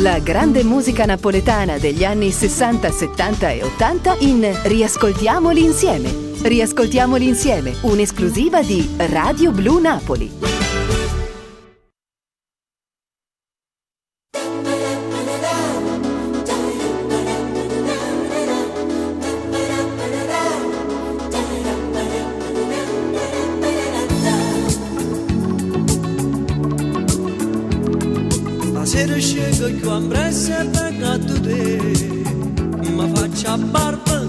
La grande musica napoletana degli anni 60, 70 e 80 in Riascoltiamoli insieme. Riascoltiamoli insieme, un'esclusiva di Radio Blu Napoli. Sera scego più ambressa e peccato te, ma faccia barba,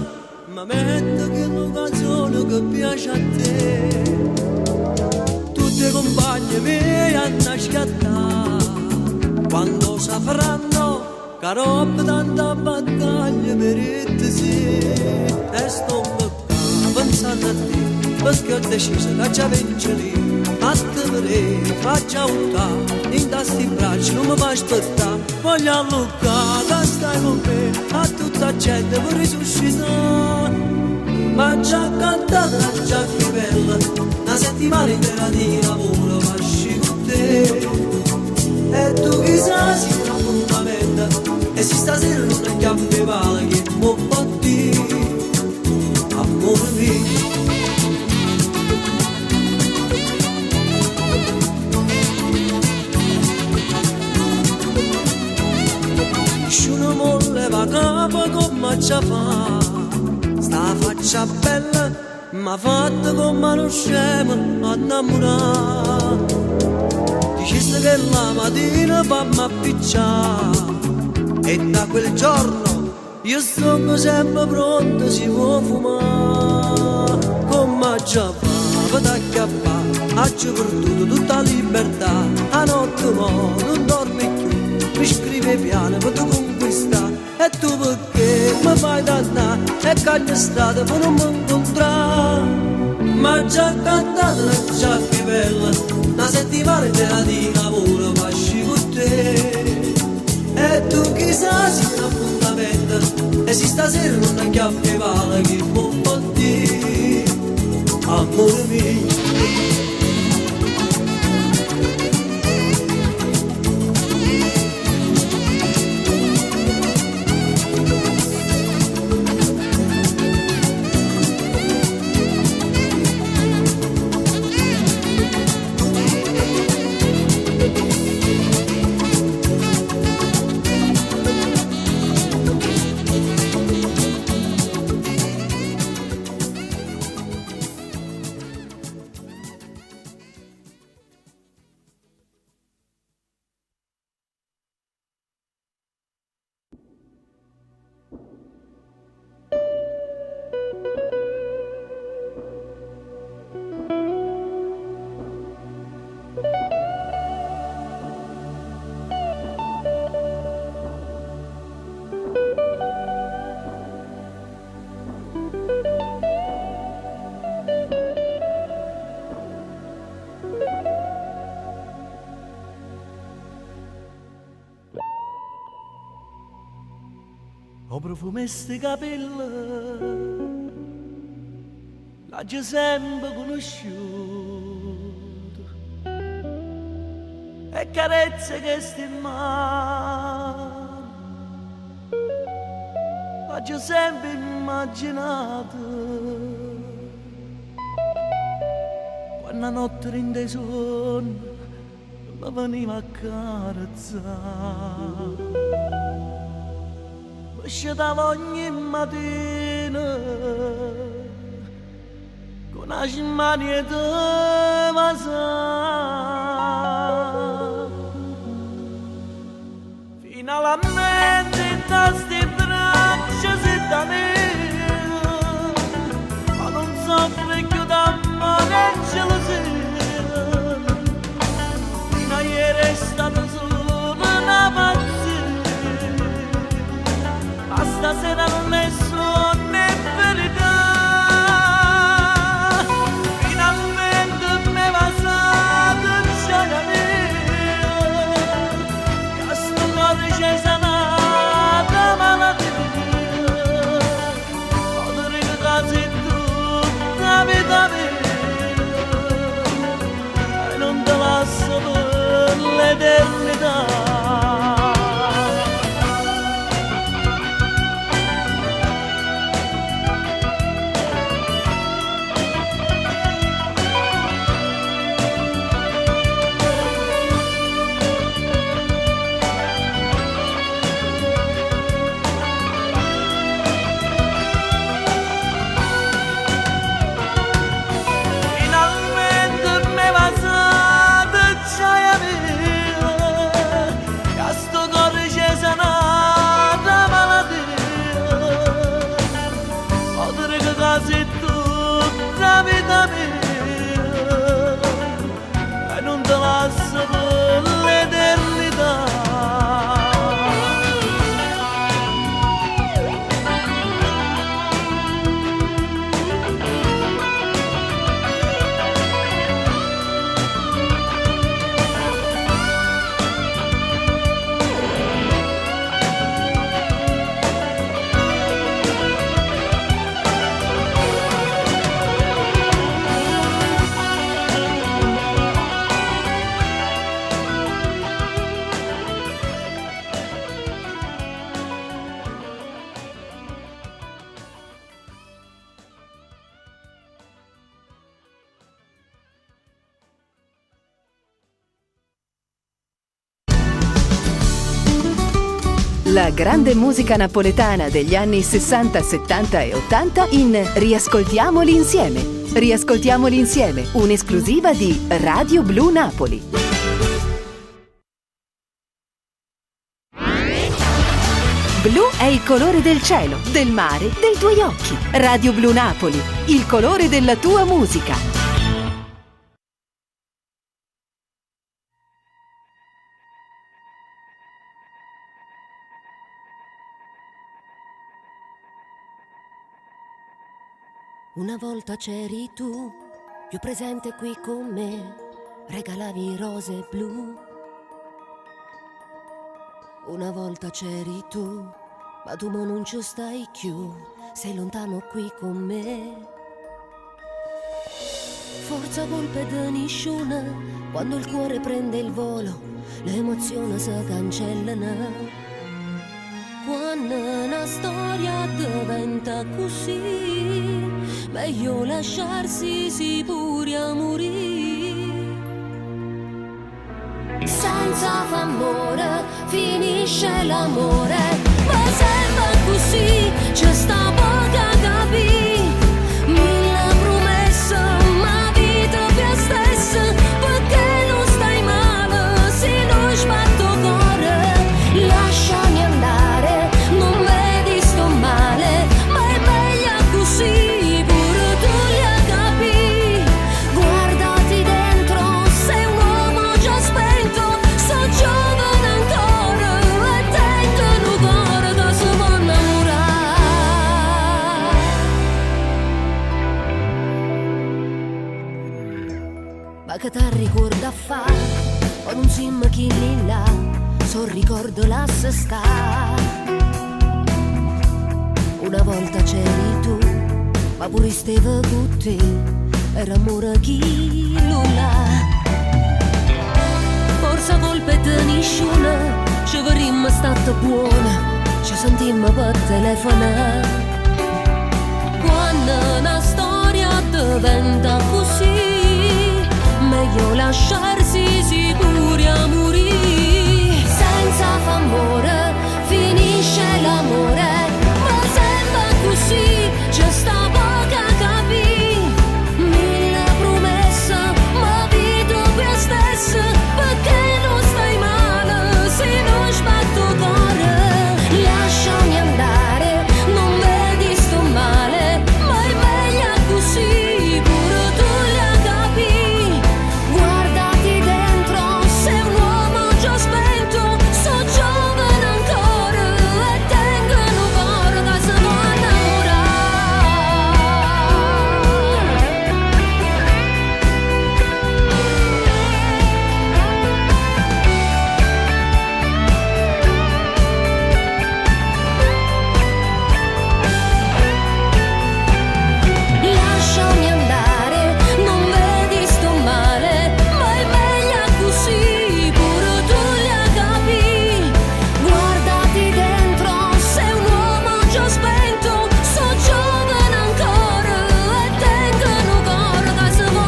ma metto che una canzone che piace a te. Tutte le compagne mie hanno scattato, quando sapranno che roba tanta battaglia merita sì. E sto pensando a te, perché ho deciso che ci vince lì. A te vedere, faccia un ta, in tasti bracci non mi fa aspettare. Voglio allucare, stai con me, a tutta gente per risuscitare. Ma già cantata, già che bella, una settimana intera di lavoro faccio con te. E tu chissà si profondamente, e se stasera non è chiampi male che può dire, amore mio. Nessuno molle va capo come ci fa, sta faccia bella, ma fatta come non scema a innamorare. Dicesti che la mattina fammi appicciare, e da quel giorno io sono sempre pronto, si può fumare. Come già fa, da acchiappare, ho perduto tutta libertà. A notte mo non dormi più, mi scrive piano per tu conquistare. E tu perché mi fai dannare, e cagna strada per non mi incontrare. Ma già cantato la già più bella, una settimana intera di lavoro faccio con te. E tu chissà si un appuntamento, e se stasera non è chiappi vale che può dire, amore mio. O profumo sti capelli, l'ha già sempre conosciuto, e carezze che sti in mano, l'ha già sempre immaginato. Quando la notte rinde sonno, mi veniva a carezzare. Uscitava ogni mattina con una cimania di vasà, finalmente in queste braccia si da me, ma non soffre più d'amore e gelosia. Fino a ieri è stata solo una pazzia, stasera non è sonno e verità. Finalmente me va stata gioia mia, che sto cuore c'è sanata malattia. Ho detto quasi tutta la vita mia, e non te lascio per l'eternità. Finalmente me va stata gioia mia, La grande musica napoletana degli anni 60, 70 e 80 in Riascoltiamoli insieme. Riascoltiamoli insieme, un'esclusiva di Radio Blu Napoli. Blu è il colore del cielo, del mare, dei tuoi occhi. Radio Blu Napoli, il colore della tua musica. Una volta c'eri tu, più presente qui con me, regalavi rose blu. Una volta c'eri tu, ma tu mo non ci stai più, sei lontano qui con me. Forza colpe di nisciuna, quando il cuore prende il volo, l'emozione si cancellano. Quando una storia diventa così, meglio lasciarsi sicuri a morire. Senza amore finisce l'amore, ma sembra così, c'è sta poca capì. Mille promesse, ma vita per stessa, perché non stai male, se non sbatto cuore, lasciami andare, non vedi sto male, ma è meglio così, pure tu li hai capì. Guardati dentro, sei un uomo già spento, so giovane ancora e tengo un cuore che si può innamorare. Ma che ti ricorda fa, o non si chi lì là, so ricordo la sta. Una volta c'eri tu, ma pure stava con te, era amore chi là. Forse colpa di nessuno, ci vorremmo stata buona, ci sentimmo per telefonare. Quando una storia diventa così, meglio lasciarsi sicuri a morire. Senza amore finisce l'amore, ma sembra così, c'è sta poca capì. Mille promesse, ma vita per stessa, perché non stai male, se non sbatto cuore. Lasciami andare, non vedi sto male, ma è meglio così, pure tu li hai capì. Guardati dentro, sei un uomo già spento, so giovane ancora e tengo un cuore che si può lasciami andare, non vedi sto male, ma è meglio così, pure tu li hai capì. Guardati dentro, sei un uomo già spento, so giovane ancora e tengo un cuore che si può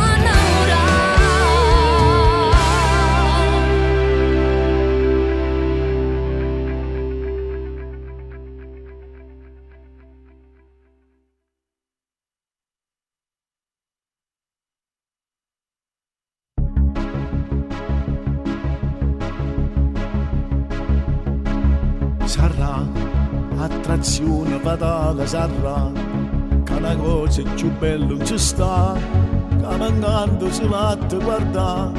Sarà attrazione fatale, sarà che una cosa più bella non ci sta, che mancando si latte guarda,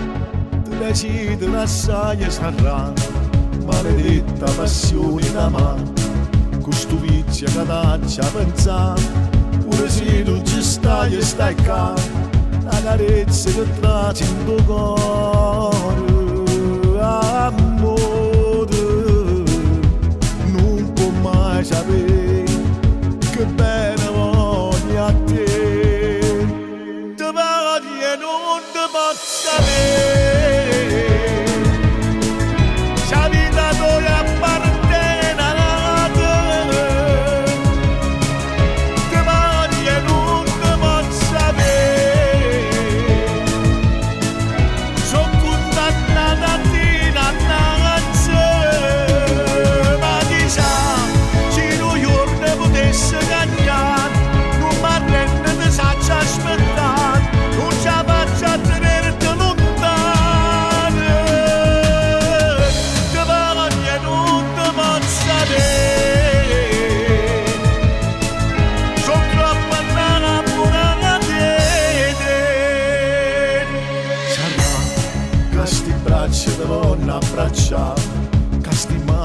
ti decidi l'assai sarà, maledetta passione da mano, questo vizio che dacci a pensare, pure se non ci stai e stai qua, la carezza che traccia in tuo cuore, amore. Sapere che bene voglio a te, ti voglio e non ti posso sapere, se la vita tua appartiene a te, ti voglio e non ti posso sapere, sono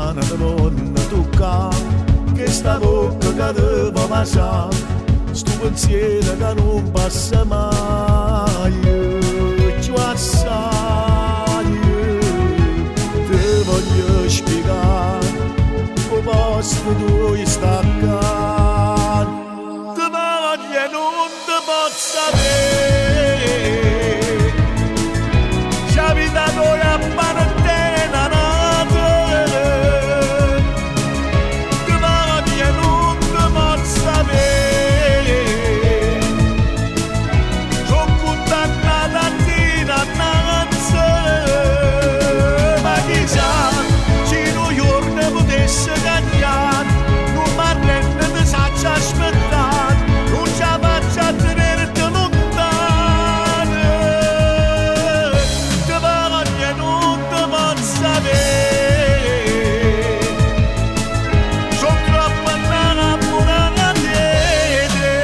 mano di nonna tocca, che sta bocca che deve passare, sto pensiero che non passa mai, ci assai, ti voglio spiegare, come posso tu staccare, ti voglio non ti posso avere, ci ha vita noi appartena nata, ti voglio non ti posso avere, sono condannata a dinanzi, ma chissà se noi giorni potesse cagnare, non mi arrende ti saccio aspettare, non ce la faccio a tenerti lontano, ti voglio non ti posso avere, sono troppo innamorata di te.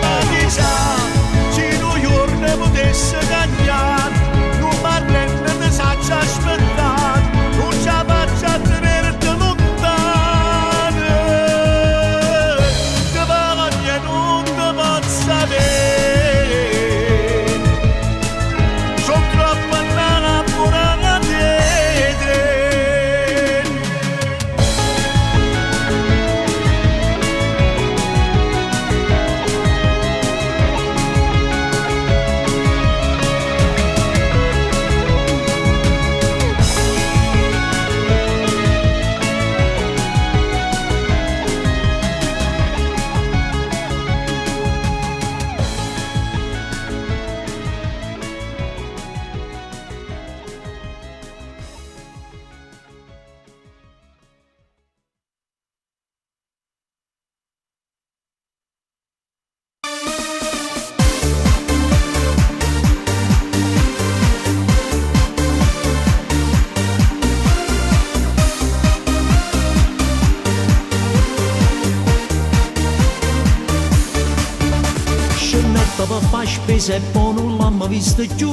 Ma chissà se noi giorni potesse cagnare, non mi arrende ti saccio aspettare, non ce la faccio a tenerti lontano, ti voglio non ti posso avere, sono troppo innamorata di te. Scennetta per fare spese e poi non l'hanno vista più,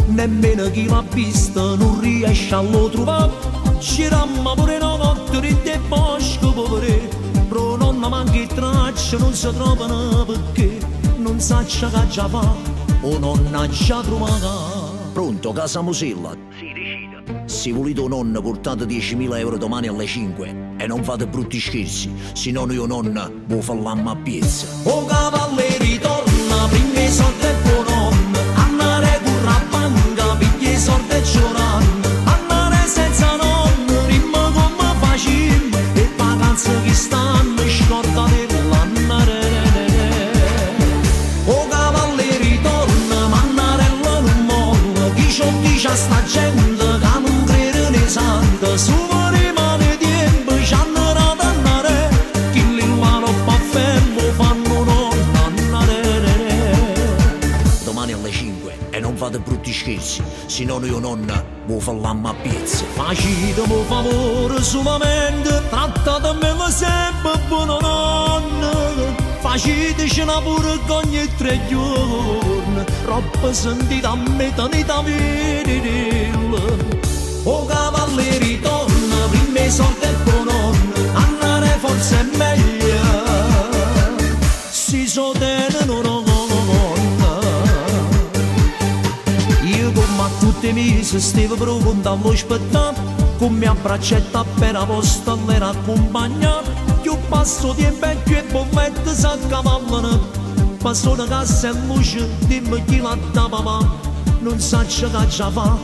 nemmeno chi l'ha vista non riesce a lo trovare. Giramma pure una notte in te bosco povere, però nonna manca traccia, non si trovano perché non sa che già fa, o nonna già trovata. Pronto, casa Musilla? Sì, decida. Se volete nonna portate 10.000 euro domani alle 5 e non fate brutti scherzi, se no io nonna vi fallammo a piezza. O cavalleri torna, prima i soldi e buon nonna, andare con la banca, pigli i soldi e giorano, andare senza nonna, prima come facciamo, e vacanze che stanno, scordate l'annare. O cavalleri torna, mannarella non molla, chi c'ho dice a sta gente che non crede nei santi, su rimane tempo, ci hanno dato andare, chi li mano a fermo fanno non andare. Domani alle 5 e non fate brutti scherzi, se no io nonna vi fallammo a piezza. Facitemi un favore solamente, trattatemi sempre buona nonna, facitecela pure che ogni 3 giorni, troppo sentita a me tenita viril. O cavalleri torna, prima i soldi e buon nonna, andare forse è meglio, si sostengono nonna. Io come a tutti i mesi stavo pronto allo spettacolo, con mia braccetta per la posta l'era accompagnata, più passo tempo e più bollette si accavallano, passo da cassa e luce, dimmi chi la dava, non sa che già fa,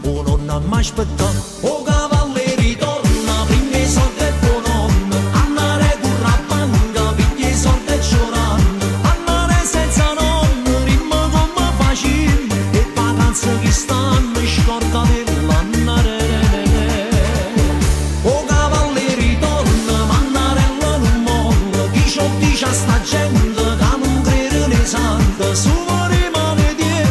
o non ha mai aspettato. O cavalleri torna, prima i soldi e buon nonna, andare con la banca, pigli i soldi e giorano, andare senza nonna, rimma come facciamo, e vacanze che stanno, scordate l'annare. O cavalleri torna, mannarella non molla, chi c'ho dice a sta gente che non crede nei santi, su rimane tempo.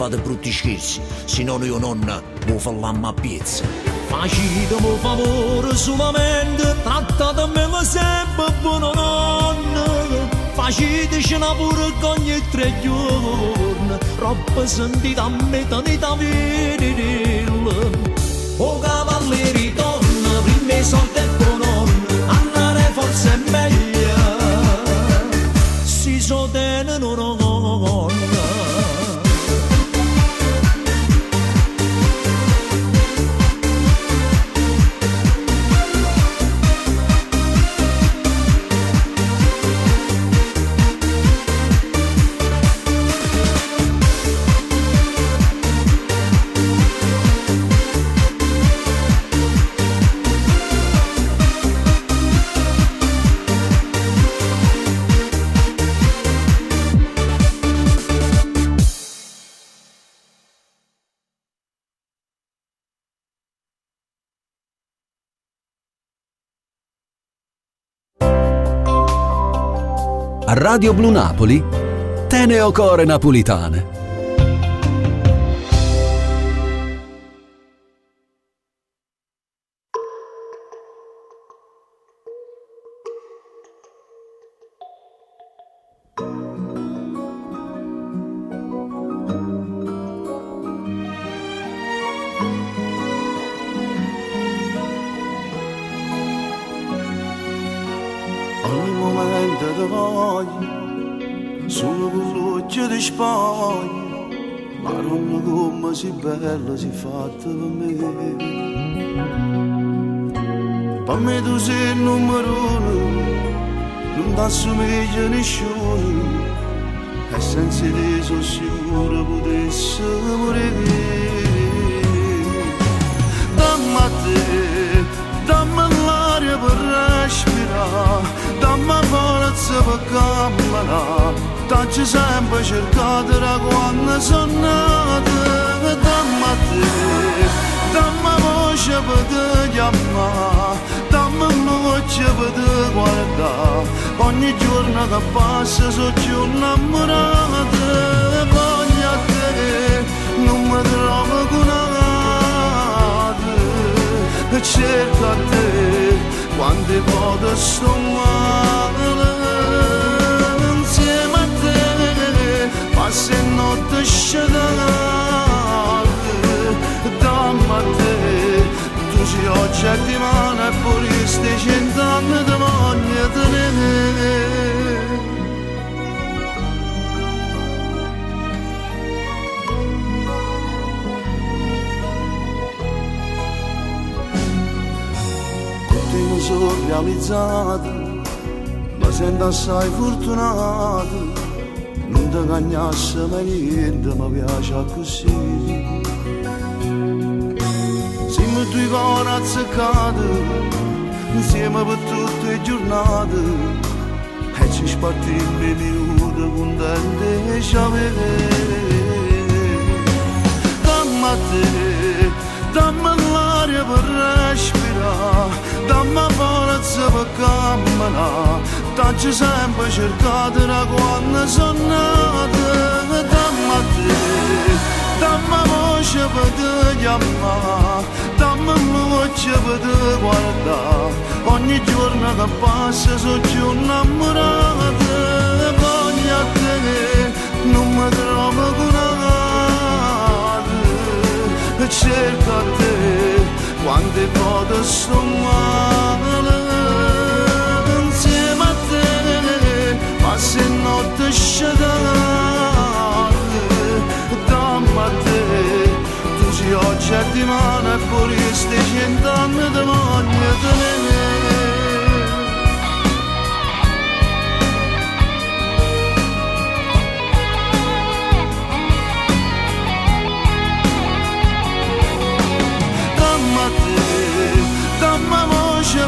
fate brutti scherzi, se no io non lo fallammo a piezza. Facitemi un favore solamente, trattatemi sempre buono nonna. Faciteci una pure ogni 3 giorni, roba sentita a metà di tavirilla. O cavalleri torna, prima i soldi e buonon, andare forse è meglio, si sostiene una gonna. A Radio Blu Napoli, Teneo Core Napolitane. Ogni momento ti voglio, solo con l'occhio ti spoglio, ma non come si bella si fatta per me. Per me tu sei il numero uno, non ti assomiglia a nessuno, e senza te sono sicuro potessi morire. Dammi a te, dammi l'aria per respirare, dammi forza per camminare, t'ho sempre cercato da quando sono nata. Dammi a te, dammi voce per te chiamare, dammi voce per te guardare, ogni giorno che passa sono più innamorata. Voglio a te, non mi trovo con e cerco a te quante volte sto male. Insieme a te passo e notte scelte, dammi a te, tu sei oggi a di mano e pure stai 100 anni di voglio tenere. Mi sono realizzato, mi sento assai fortunato, non ti cagnasse mai niente, mi piace così. Siamo due cuori azzeccati, insieme per tutte le giornate, e ci spartiamo i minuti contenti e ci dammi a te, dammi l'aria per respirare, dammi forza per camminare, t'ho sempre cercato da quando sono nata. Dammi a te, dammi voce per te chiamare, dammi voce per te guardare, ogni giorno che passa sono più innamorata. Voglio a te, non mi trovo con e cerco a te quante volte sto male. Insieme a te passo e notte scelte, dammi a te, tu sei oggi a di mano e pure stai 100 anni di voglio tenere.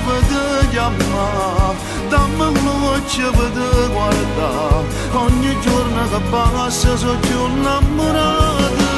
Per te chiamare, dammi voce per te guardare, ogni giorno che passa sono più innamorata.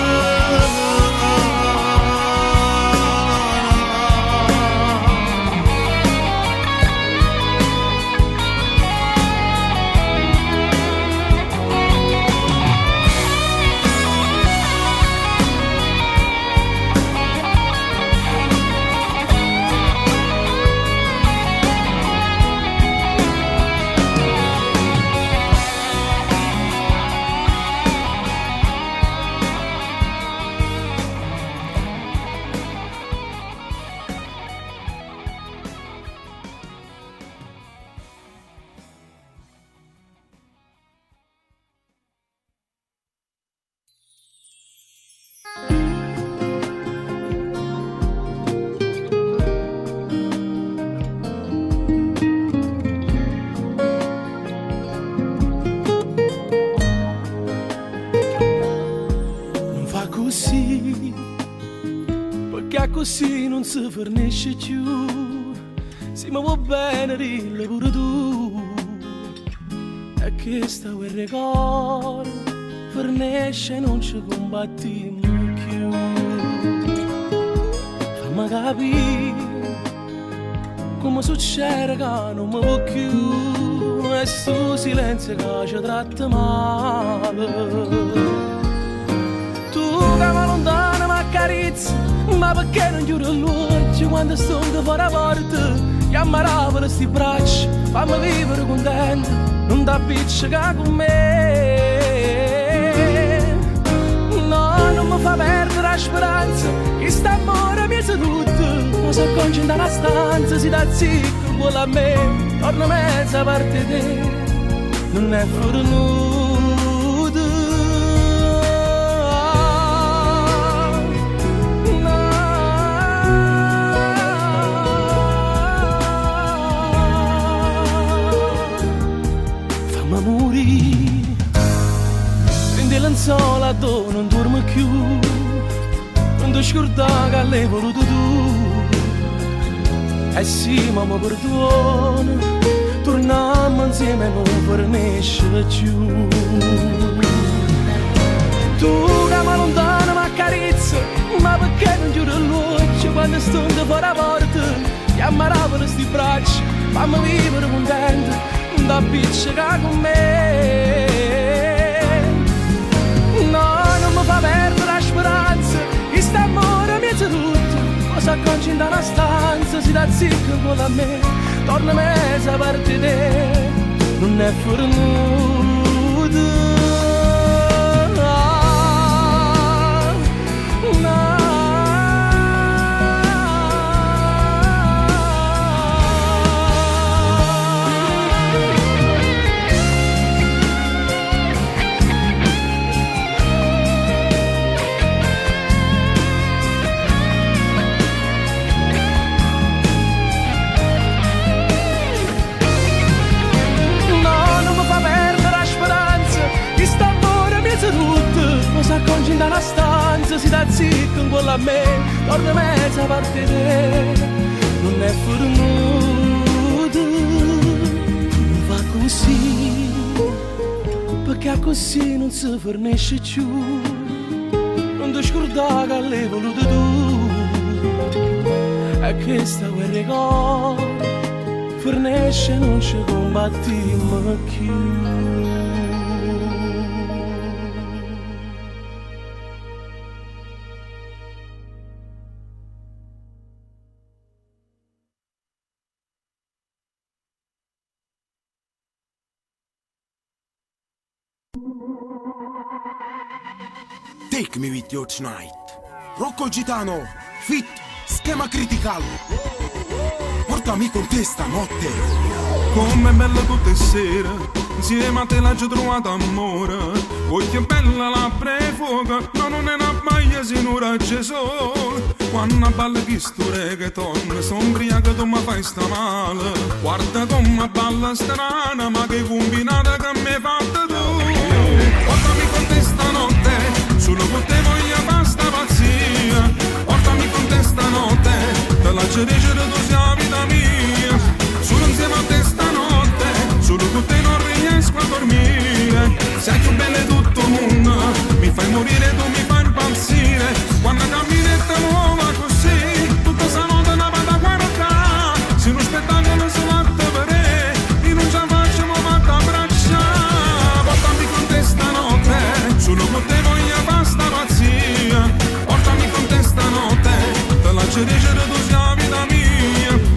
non si fornisce più, si mi va bene dirlo pure tu. E che sta quel ricordo fornisce non ci combattiamo più. Fammi capire come succede che non mi va più, e sto silenzio che ci tratta male. Tu che mi lontana mi accarezzi, ma perché non chiudi l'occhio quando sto fuori la porta? Chiamavo le sti braccia, fammi vivere contento, non da appiccica con me. No, non mi fa perdere la speranza, che sta amore mi è tutto. Ma se concentra la stanza, si dà zicco, vuole a me, torna mezza parte di te, non è fornuto. Prendi lenzola dove non dormo più, non ti scordare che l'hai voluto tu. Eh sì, ma mi perdona, torniamo insieme e non fornisce più. Tu che mi lontana mi accarezza, ma perché non chiudi l'occhio quando sto fuori la porta? Chiamavo le sti braccia, fammi vivere contento, da appiccica con me. No, non mi fa perdere la speranza, che sta amore mi è tutto. Ma si concentra la stanza, si dà zicco con a me, torna mezza parte di te, non è fornuto. Si concentra la stanza, si dà zicco in quella a me, torna mezza parte di te, non è fornuto. Non va così, perché così non si fornisce più, non ti scordare che l'hai voluto tu. E che sta quel ricordo fornisce non ci combattiamo più. Take me with you tonight. Rocco Gitano, fit, schema critical. Portami con te stanotte. Com'è bella tutte sera, insieme a te l'ho trovato amore. Poi che bella la prefoga, ma non è una maglia se non c'è sole. Quando balla chi sto reggaeton, sombria che tu mi fai sta male. Guarda come balla strana, ma che combinata che mi hai fatto tu. Portami con te stanotte, solo con te voglio fare sta pazzia. Portami con te stanotte, te la cerece tu sia vita mia. Solo insieme a te stanotte, solo con te non riesco a dormire. Sei più bella di tutto il mondo, mi fai morire, tu mi fai impazzire. Quando cammini e te muova così, tutta sta notte una vada a guardare. Se uno spettacolo si latte per te, io non ce la faccio, ma vado a abbracciare. Portami con te stanotte, solo con te voglio fare sta pazzia. Portami con te stanotte, te la cerece tu sia vita mia.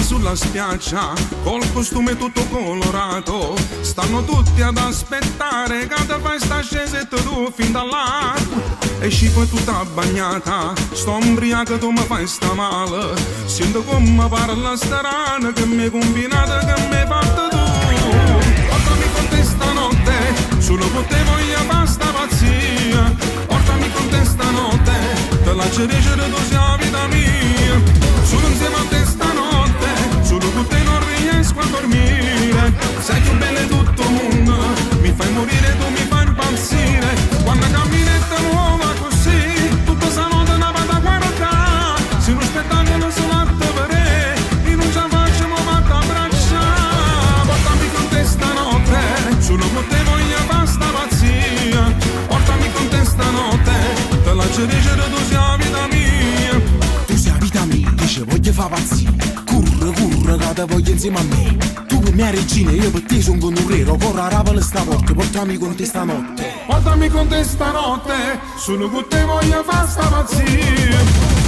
Sulla spiaggia, col costume tutto colorato, stanno tutti ad aspettare che te fai sta scesetta tu fin dall'acqua. Esci poi tutta bagnata, sto ubriaca tu mi fai sta male. Sento come parla strana, che mi hai combinata, che mi hai fatto tu. Portami con te stanotte, solo con te voglio fare sta pazzia. Portami con te stanotte, te la cerecere tu sia vita mia. Solo insieme a te stanotte, solo con te non riesco a dormire. Sei più bella di tutto il mondo, mi fai morire, tu mi fai impazzire. Quando camminetta nuova così, tutta sta notte una vada a guardare. Se uno spettacolo solo a te vedere, io non ce la facciamo fatta abbracciare. Portami con te stanotte, solo con te voglio fare sta pazzia. Portami con te stanotte, te la cerecere tu sia vita mia. Tu sei vita mia, dice voglio fare pazzia. Curra, che te voglio insieme a me. Tu per mia regina, io per te sono un urrero. Corra ravala sta porta, portami con te stanotte. Portami con te stanotte, solo con te voglio fare sta pazzia.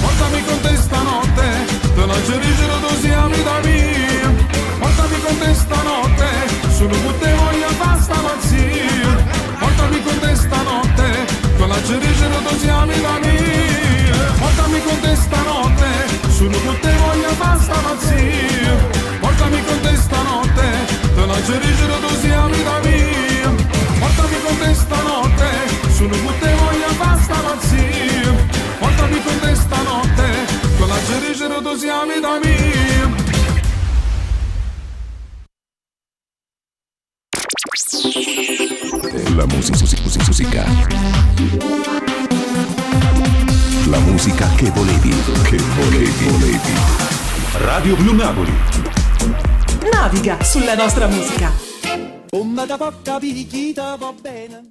Portami con te stanotte, te la cerecere tu sia vita mia. Portami con te stanotte, solo con te voglio fare sta pazzia. Portami con te stanotte, te la cerecere tu sia vita mia. Portami con te stanotte, solo con te voglio fare sta pazzia. Portami con te stanotte, te la cerecere tu sia vita mia. Portami con te stanotte, solo con te voglio fare sta pazzia. Portami con te stanotte, te la cerecere tu sia vita mia. La musica. La musica che volevi. Radio Blu Napoli. Naviga sulla nostra musica. Come da porca picchita va bene.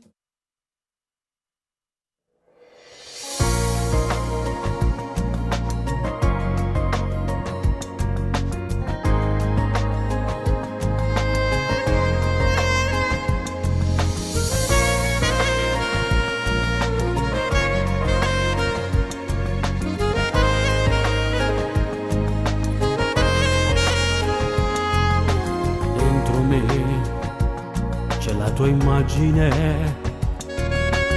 C'è la tua immagine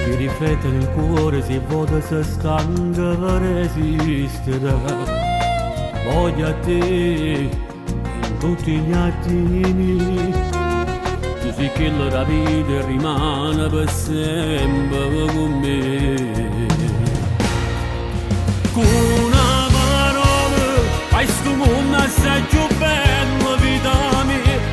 che riflette nel cuore, se vuota se stanca per resistere. Voglio a te in tutti gli attimi, tu sei che la vita rimane per sempre con me. Con una parola fai sto mondo assai più bello, vita mia.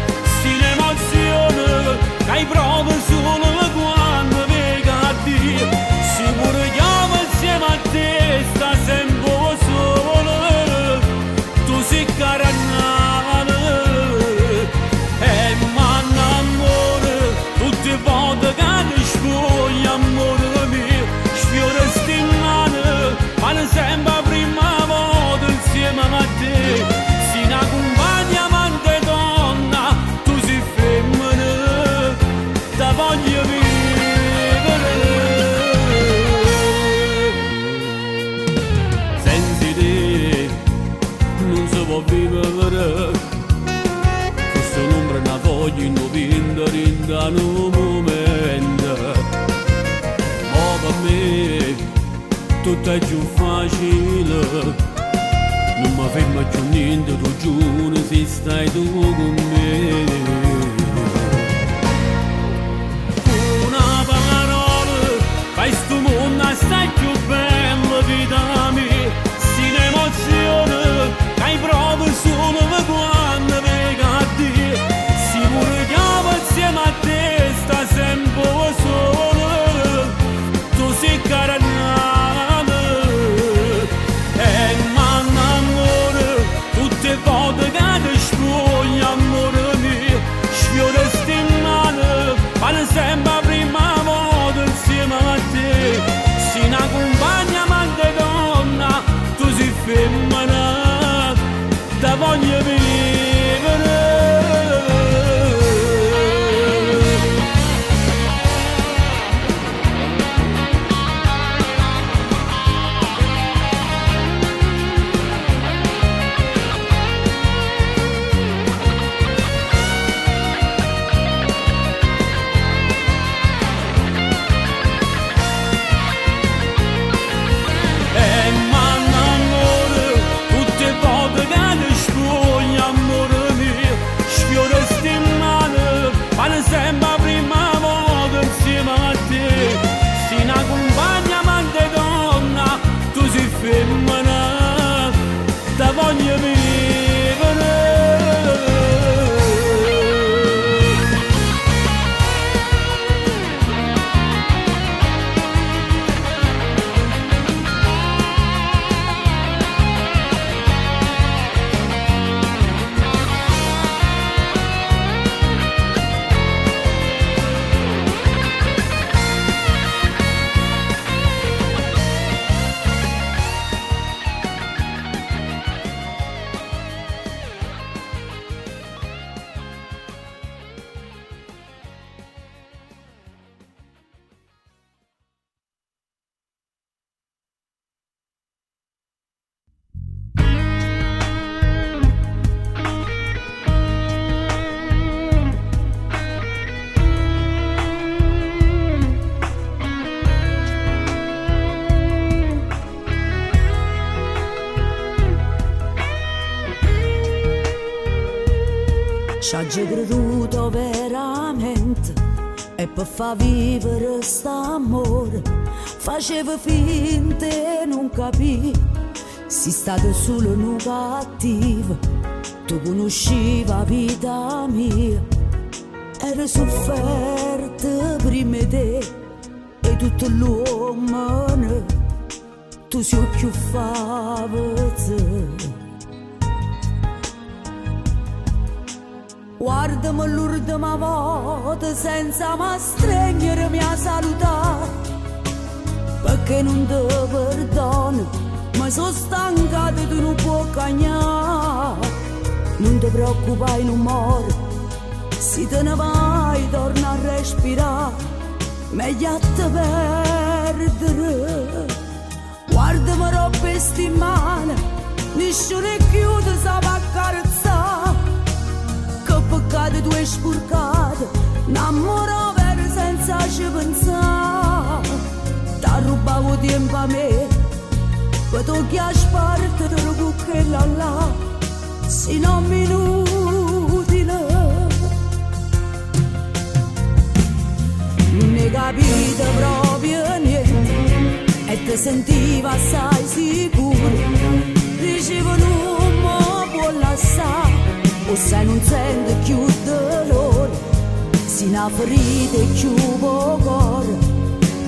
Hai prova solo quando venga a Dio. Sicuro chiamo insieme a te, sta sempre solo. Tu sei carannale e manna amore. Tutte le volte che ti sfoglia amore mio, sfiora stingane, ma non sembra prima volta insieme a te. Si una compagna amante donna, tu sei femmina. Da voglio vivere senza te, non si può vivere. Forse un'ombra una voglia in un vinto rinda in un momento. Ma per me tutto è più facile, non mi fermo più niente, tu giuro se stai tu con me. Fai sto mondo assai più bello, vita mia. Si un'emozione che hai proprio solo quando venga a Dio. Sicuro chiamo insieme a te, sta sempre solo. Tu sei carannale e manna amore. Tutte le volte che ti spoglia amore mio, sfiora stingane, ma non sembra prima volta insieme a te. Si una compagna amante donna, ci ha già creduto veramente e per far vivere st'amore faceva finta e non capì. Si stato solo un cattivo, tu conosciva la vita mia, era sofferta prima di te e tutto l'uomo tu si occhiuffava te. Guardami l'ultima volta senza mi stringere mi ha salutato, perché non ti perdono, ma sono stancata e tu non puoi cagnare. Non ti preoccupare, non muore, se te ne vai torna a respirare, meglio a te perdere. Guardami roba sti mani, nessuno è chiuso sa va accarezzare, che peccato tu hai spurcato, innamorò vero senza ci pensare. T'ha rubato tempo a me, poi tocchi a sparte te lo bucche là, se non minuti non ne capite proprio niente e ti sentiva assai sicuro, dicevo non mi può lasciare, o se non sente più dolore, si una ferita e più cuore,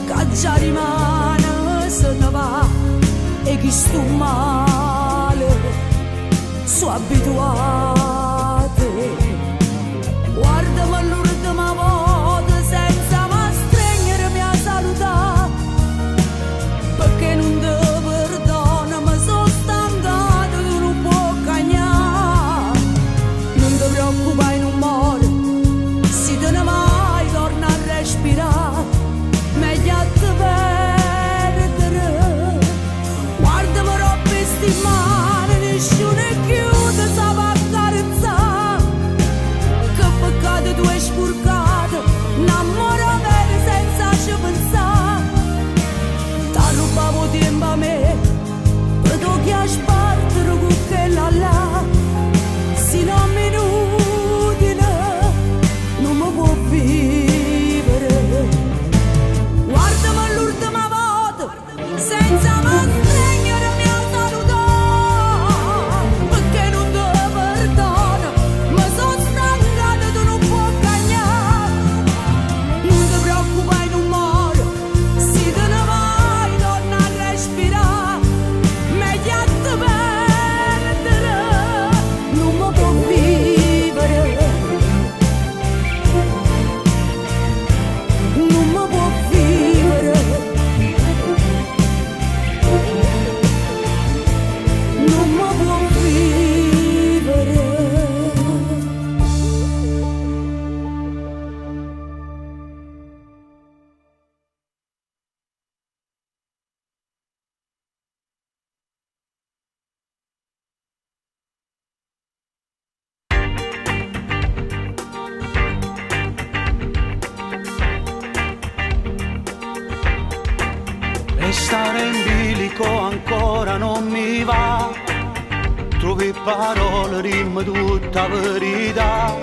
che già rimane se ne va, e chi sto male sono abituate. Guardami l'ultima volta senza mi stringere mi ha salutato, perché non ti perdono, ma sono stancata, tu non puoi cagnare. Non ti preoccupare, non muore, se te ne vai torna a respirare, meglio a te perdere. Guardami roba sti mani, nessuno è chiuso sa va accarezzare, che peccato tu hai spurcato, innamorò bene senza ci pensare. T'ha rubato tempo a me, per tocchi a spartere con quella là, se non minuti non mi può vivere. Guardami l'ultima volta senza mi stringere mi ha salutato, perché non ti perdono, ma sono stancata tu non puoi cagnare. Non ti preoccupare, non muore, se te ne vai torna a respirare, meglio a te perdere, non mi può vivere, non mi può vivere, non mi può vivere. Restare in bilico ancora non mi va, trovi parole, rima tutta verità,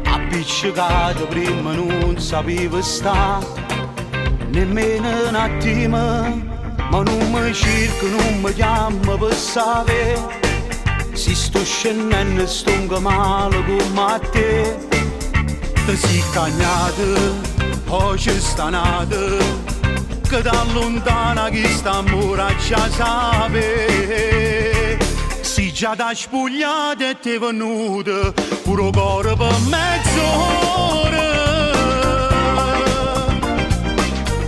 appiccicato prima non sapevo sta, nemmeno un attimo, ma non mi cerco, non mi chiamo per sapere, si sto scendendo stongo male come a te, ti si cagnato, poi c'è stanato, che da lontana chi sta amore già sape, si già da spogliata e ti è venuta pure cuore per mezz'ora,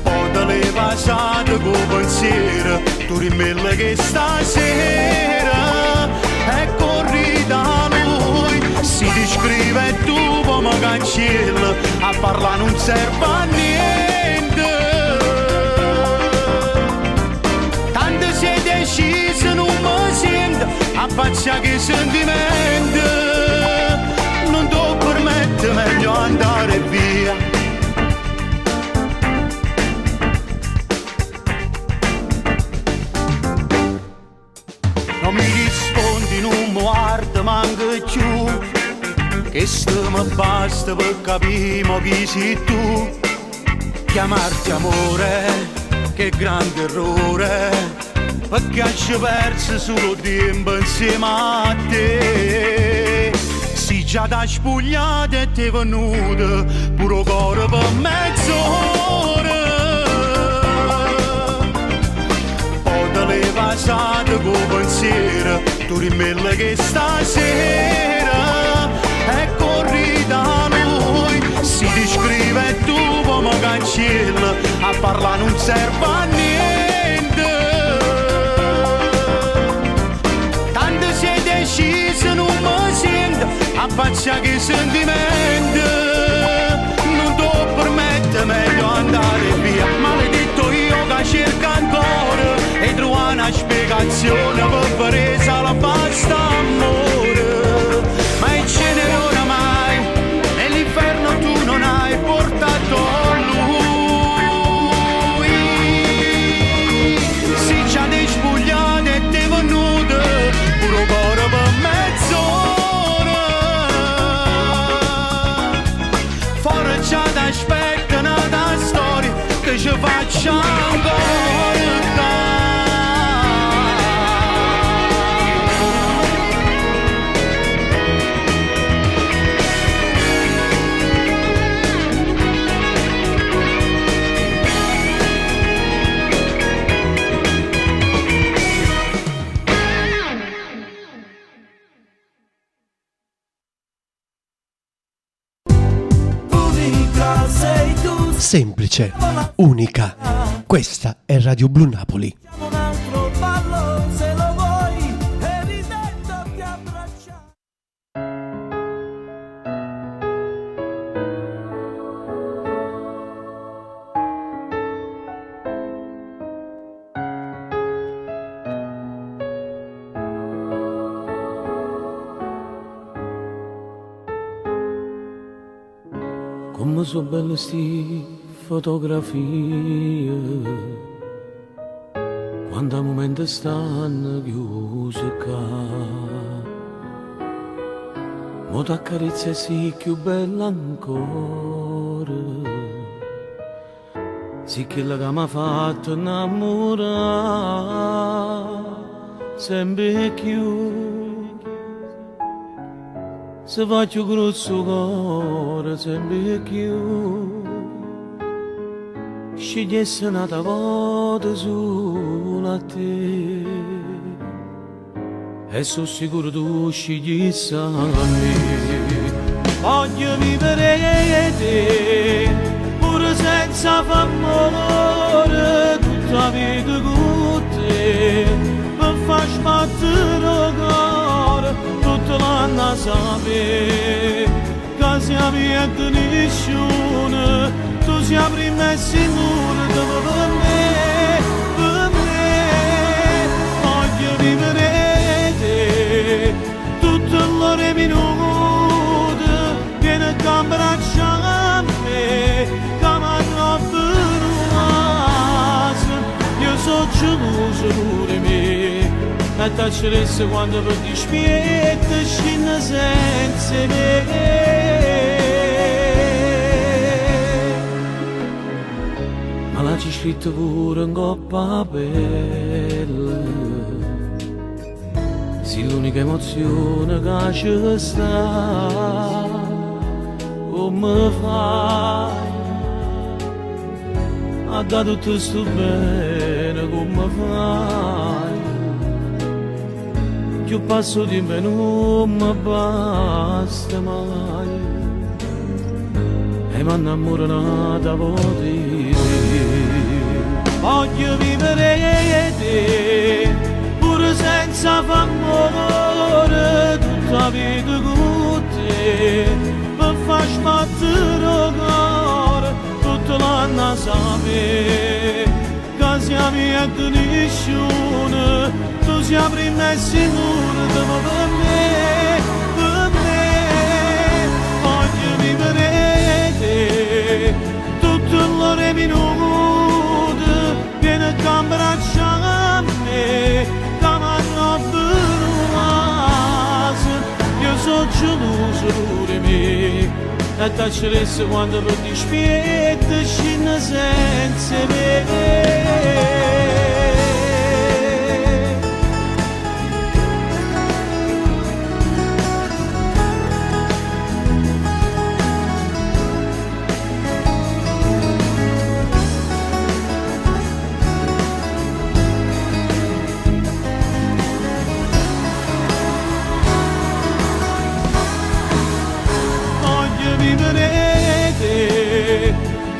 poi te l'hai passata con pensiero, tu rimella che stasera è corrita a lui, si descrive e tu come cancella, a parlare non serve a niente. Se decise non mi sento, abbaccia che sentimento, non ti permette, meglio andare via. Non mi rispondi, non mi guarda manco più, che sto mi basta per capire chi sei tu. Chiamarti amore, che grande errore, perché ci perso solo tempo insieme a te. Si già da spogliata e ti è venuta pure cuore per mezz'ora. Poi te l'hai passata con pensiero, tu rimella che stasera è corri da lui. Si descrive e tu come cancella, a parlare non serve a niente. Tanto sei deciso non mi sento, a faccia che sentimento. Non ti permetto, meglio andare via. Maledetto io che cerco ancora e trovo una spiegazione per presa alla basta amore. Ma il cenere oramai nell'inferno tu non hai portato lui. Si già dei spogliati e ti è venuto pure cuore per mezz'ora. Fuori già ti aspetta una storia che ci faccia ancora. Semplice, unica. Questa è Radio Blu Napoli. Un altro ballo se lo vuoi e ridendo ti abbracciare. Come sono belle sti fotografie, quando a momenti stanno chiuse qua. Mo t'accarezza sì più bella ancora, sì che la che mi ha fatto innamorare sempre più. Se faccio grosso cuore sempre più, scegliesse una volta solo a te, e sono sicuro tu scegliessi a me. Voglio vivere te, pure senza famore, tutta la vita con te, per far sbattere il cuore, tutto l'anno a sapere, che siamo io e nessuno. Tu sei prima e sicuro per me, voglio vivere te, tutto l'ora e minuto, vieni a abbracciare me, che mi hanno perduto, io sono geloso pure me, e t'acceresse quando per dispietto scende senza me. Ma la c'è scritto pure in coppa bella, sì l'unica emozione che ci sta, come fai a dare tutto sto bene, come fai, più passo di me non mi basta mai, e mi innamoro da voi. Voglio vivere te, pure senza famore, tutta la vita con te, per far sbattere il cuore, tutto l'anno a sapere, che siamo io e nessuno, tu sei prima e sicuro per me, voglio vivere te, tutto l'ora e minuto, vieni a abbracciare me, che mi hanno perduto, io sono geloso pure me. e t'acceresse quando per dispietta scina senza me.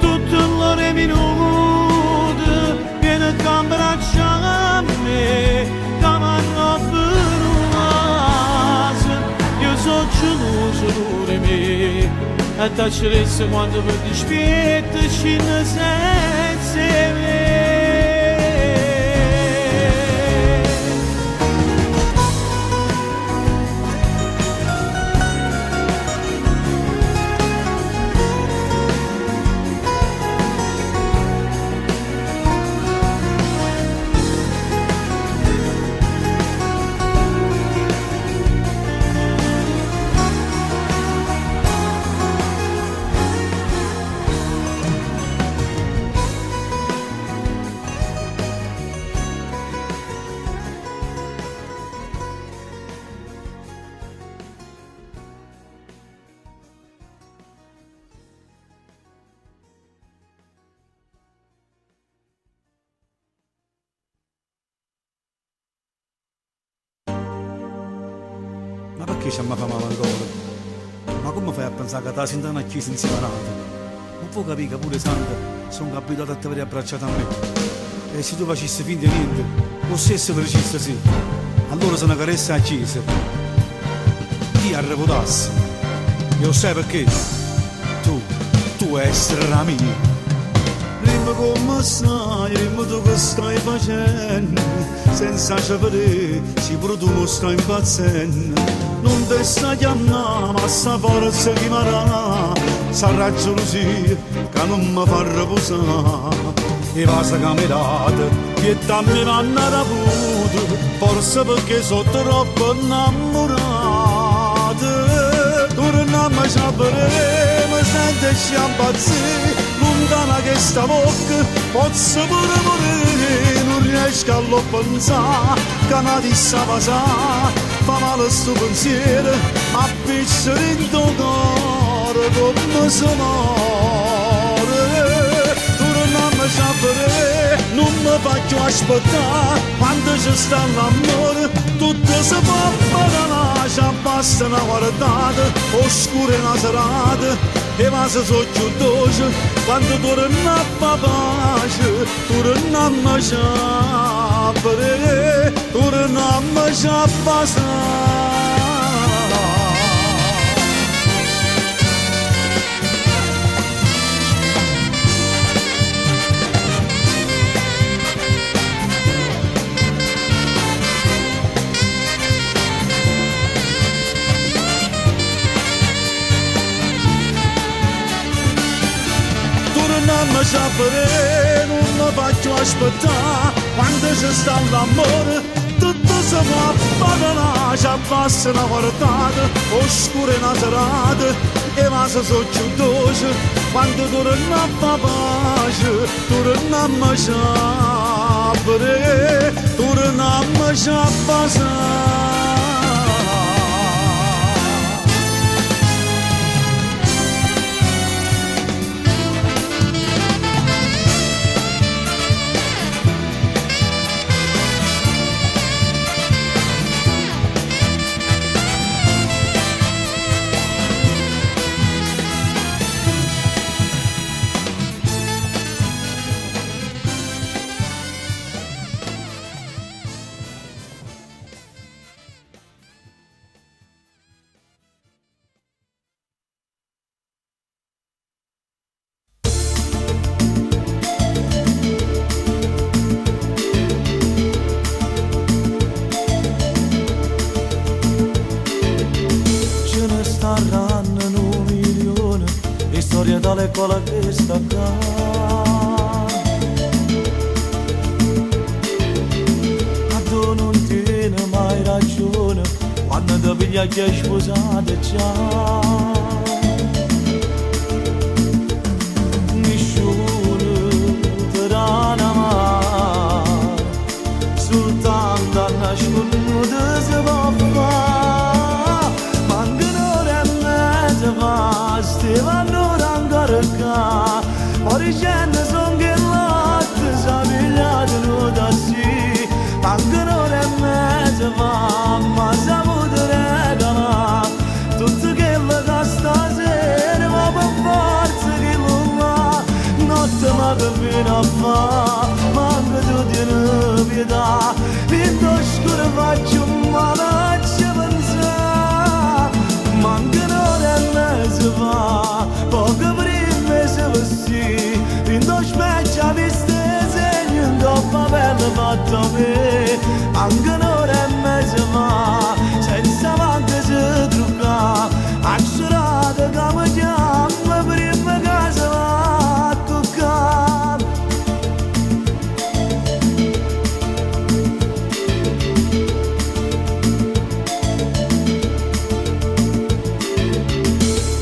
Tutte l'ore minute viene a abbracciare me, cammino per un io sono geloso di me e t'acceresse quando per dispietta scina senza me. Ma perché ci mi fa male ancora? Ma come fai a pensare che la sintana a chi si inseparata? Non può capire che pure Santa sono capitato a te vedere abbracciato a me. E se tu facessi finta di niente, o stesso precisa sì, allora se una carezza accesa, io arrepotassi. E lo sai perché? Tu essere la mia. Dimmi come stai, dimmi tu che stai facendo, senza sapere se pure tu mi stai impazzendo. Non ti stai chiamando, ma sta forza che mi dà, sarà gelosia che non mi fa riposare. E vasa che mi date, che mi vanno raputo, forse perché sono troppo innamorato. Torniamo a sapere, mi sento sciampazzire, lontana che sta bocca, posso pure morire, non riesco a lo pensare, che una tissa passare, fa male sto pensiero, a piccere in tuo cuore come se muore. Torniamo a sapere, non mi faccio aspettare, quando ci sta l'amore, tutto si può parlare, ci basta una guardata, oscura una serata, e ma se sono chiudosi, quando torna a pace, torniamo a sapere, torniamo a sapere. Non mi sapere, non mi faccio aspettare, quando ci sta l'amore, tutto si può parlare, ci abbassa una guardata, oscura una serata, e ma se sono chiudosi, quando torna a pace, torniamo a sapere, torniamo a sapere. Tale cola che sta qua, ma tu non tieni mai ragione quando ti piglia che hai sposato già. soltanto a nascondere si può fare. Manca un'ora e mezza fa, Stefano ancora qua. Ora scende son che latte, si è pigliato da sì. Manca un'ora e mezza fa, ma si può regalare tutto quello che stasera, ma per forza che lo va. Notte ma che fino a fa, manca tu di una pietà. In oscuro faccio un male, ci pensare. Manca un'ora e mezza fa, poco prima si vestì. In dos specchia viste segni, in coppa bella fatta a me. Manca un'ora e mezza fa, senza manca si trucca. Accerata che mi chiama, prima che si va a toccare.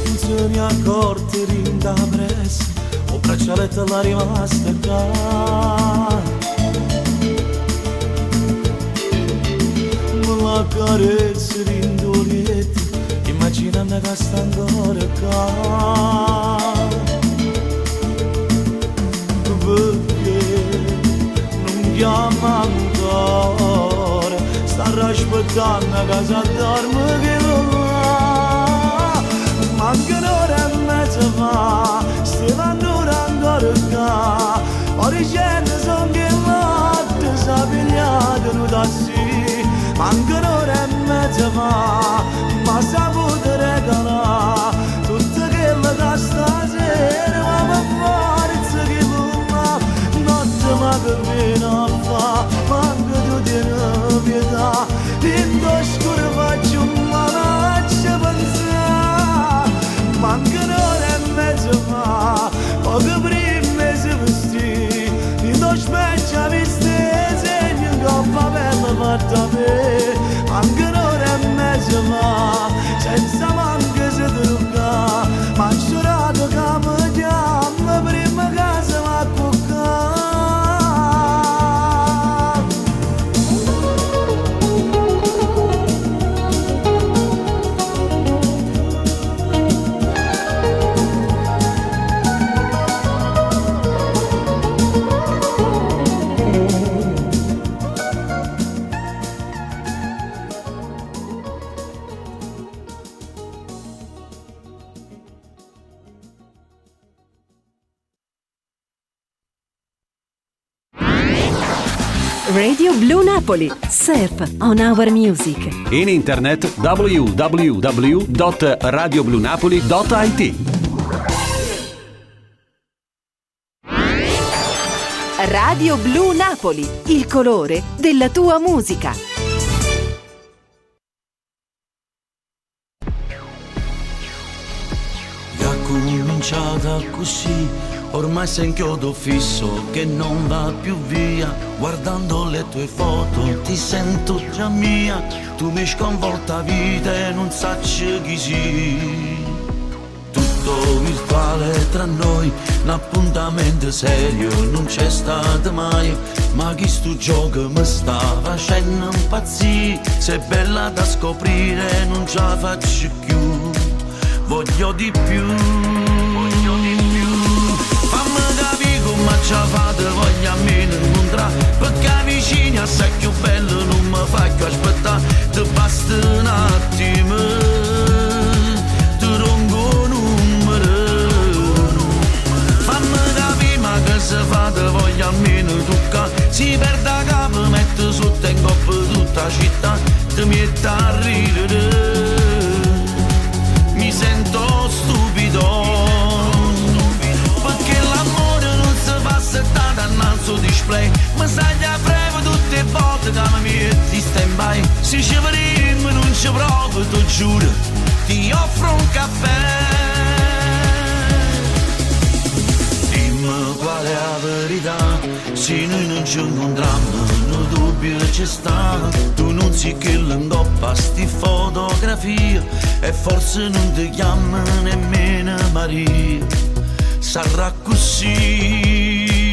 Non se ne accorte rinda presso, o braccialetto l'ha rimasta qua. La carezza d'indolietta, immaginando che sta ancora qua. Perché non chiama ancora, sta aspettando che si addorme che lo va. Manca un'ora e mezza fa, Stefano ancora qua. Ora scende son che latte, si è pigliato un tassi. Manca un'ora e mezza fa, ma saputo regalare tutto quello che stasera, ma per forza che l'una notte ma che fino a fa. Manca tu di una pietà, in oscuro faccio un male, ci pensare. Manca un'ora e mezza fa, poco prima si vestì. In dos specchia viste segni, in coppa bella fatta a me. Manca un'ora e mezza fa, senza manca si trucca. Ma giurato che mi chiama, prima che si va a cuccare. Radio Blu Napoli. Surf on our music. In internet www.radioblunapoli.it. Radio Blu Napoli, il colore della tua musica. E ha cominciata così, ormai sei in chiodo fisso che non va più via. Guardando le tue foto ti sento già mia. Tu mi sconvolta vita e non sacci chi sei. Tutto virtuale tra noi, un appuntamento serio non c'è stato mai. Ma chi sto gioco mi sta facendo impazzire. Sei bella da scoprire, non ce la faccio più. Voglio di più. Fammi capire come ci fate, voglio a me non incontrare. Perché vicini assai più bello non mi fa più aspettare. Ti basta un attimo, ti rongo numero. Fammi capire ma che se fate, voglio almeno toccare. Si perde a capo, metto sotto in coppa tutta la città. Ti metto a ridere, mi sento stupido. Settata annanzo display, ma sai a breve tutte le volte che mi metti stand by. Se ci vedremo non ci provo, ti giuro, ti offro un caffè. Dimmi qual è la verità, se noi non ci incontriamo, no dubbio ci sta. Tu non sai che l'ingoppa sti fotografie, e forse non ti chiama nemmeno Maria. Sarà così.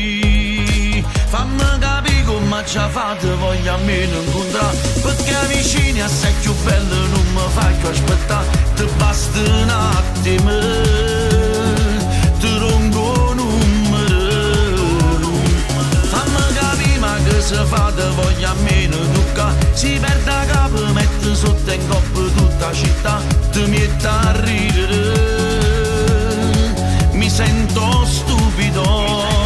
Fammi capire come ma già fate voglia a me non incontrare, perché vicini assai più bello non mi fai più aspettare, ti basta un attimo, ti ronco numero, fammi capire ma che se fate voglia a me non tocca, si perde a capo, mette sotto in coppa tutta la città, ti mette a ridere, mi sento stupido.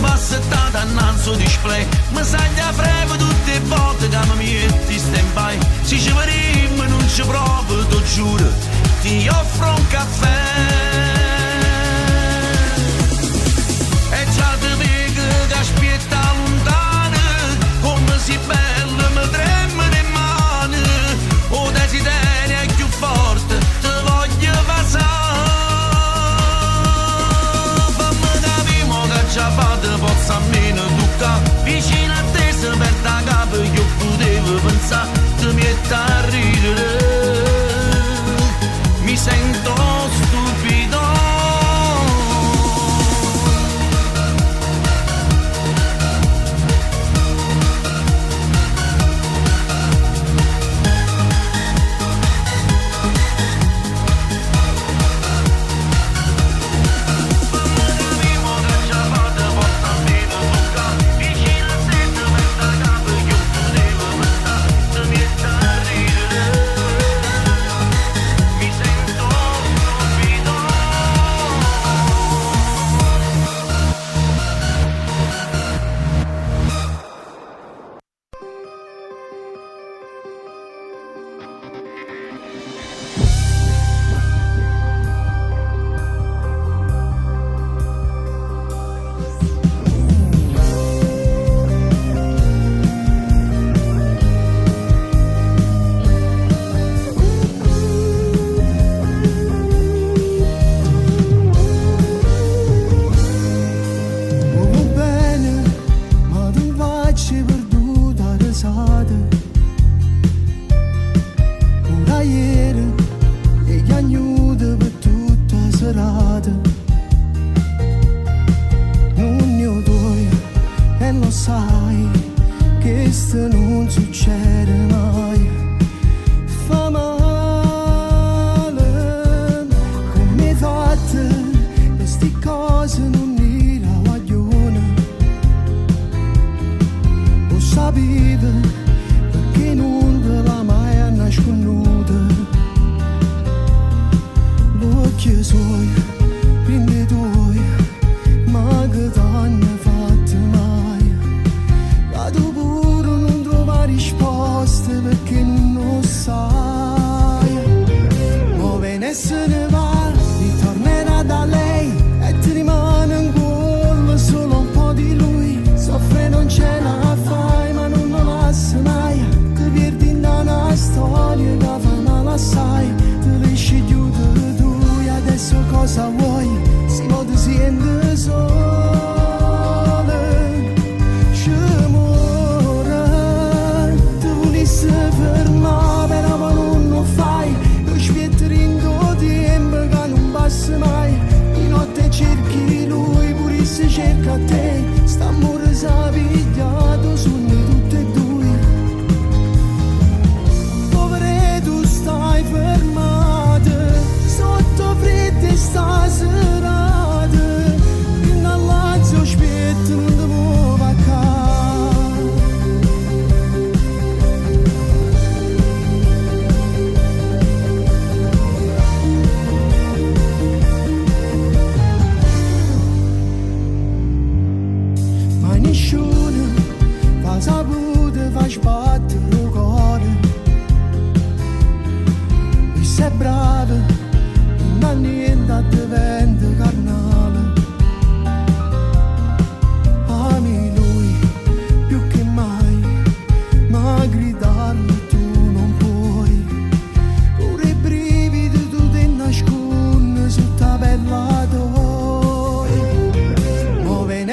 Passa dannanzo display, mi saglia freve tutte le volte che mi metti stand by. Se ci vedremo non ci provo, ti giuro, ti offro un caffè. E già ti vedo che aspetta lontano, come si bella mi trema le mani, o desiderio è più forte, ti voglio passare. Già fate forza a me non tocca, vicino a te se perde a capo io potevo pensare, ti metto a ridere, mi sento stupido.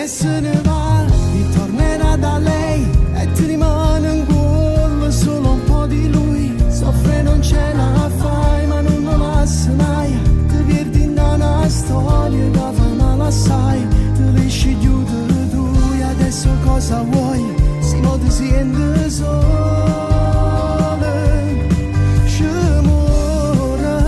Se ne va, ritornerà da lei e ti rimane un cuore. cosa vuoi, se non ti senti solo. Scemora,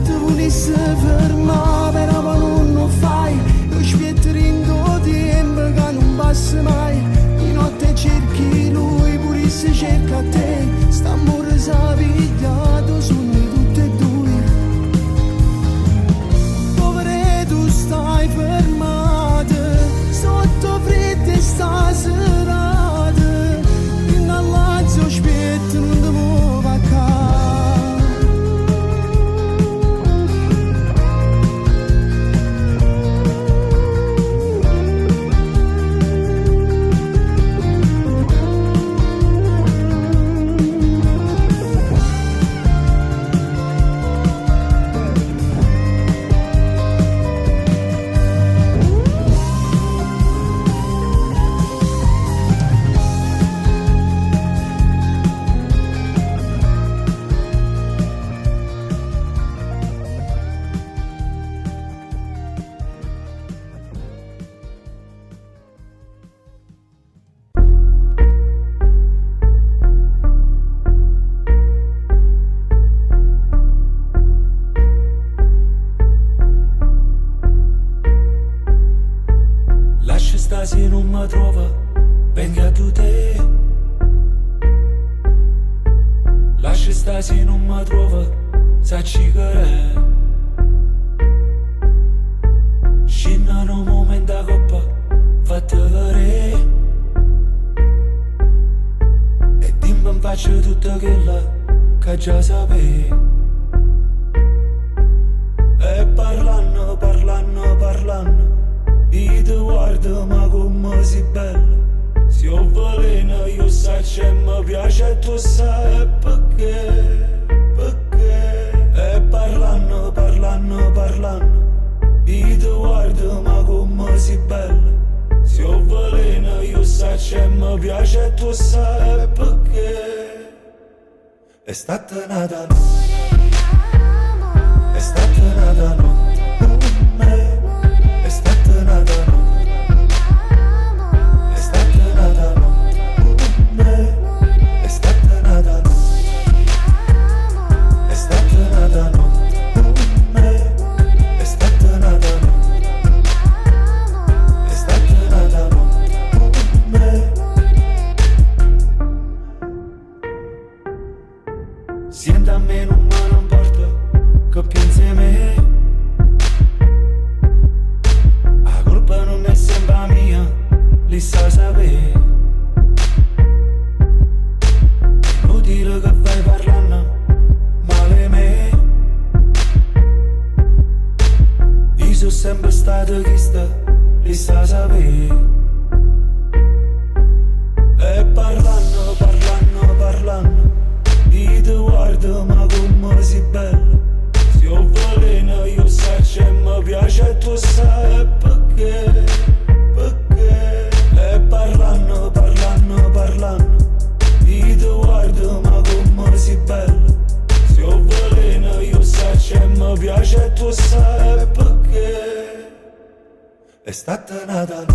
ti volessi fermare, però non lo fai. Io spietto ringo tempo che non passa mai. Di notte cerchi lui, pure se cerca te. St'amore s'ha pigliato su noi tutte e due. Povere tu stai fermata sotto fredda sta serata. In all'azzo aspetto non ti muovo a se non mi trova, venga tu te. Lascia sta se non mi trova, sacci che è. Scinna un momento a coppa, fatta vedere. E dimmi in faccia tutta quella che già sapevi. E parlando, parlando, parlando, io ti guardo ma come sei bello. Se ho veleno io saccio e mi piace e tu sai perché, perché. E parlando, parlando, parlando, io ti guardo ma come sei bello. Se ho veleno io saccio e mi piace e tu sai perché. È stata nata notte, è stata nata notte. Sienta a me non importa che pensi a me. La colpa non è sempre mia, li sa sapere. Inutile che vai parlando male me. Io sono sempre stato chi sta, li sa sapere. E parlando, parlando, parlando, io ti guardo ma come sei bello. Se ho veleno io saccio e mi piace e tu sai perché, perché. E parlando, parlando, parlando, io ti guardo ma come sei bello. Se ho veleno io saccio e mi piace e tu sai perché. È stata nata notte,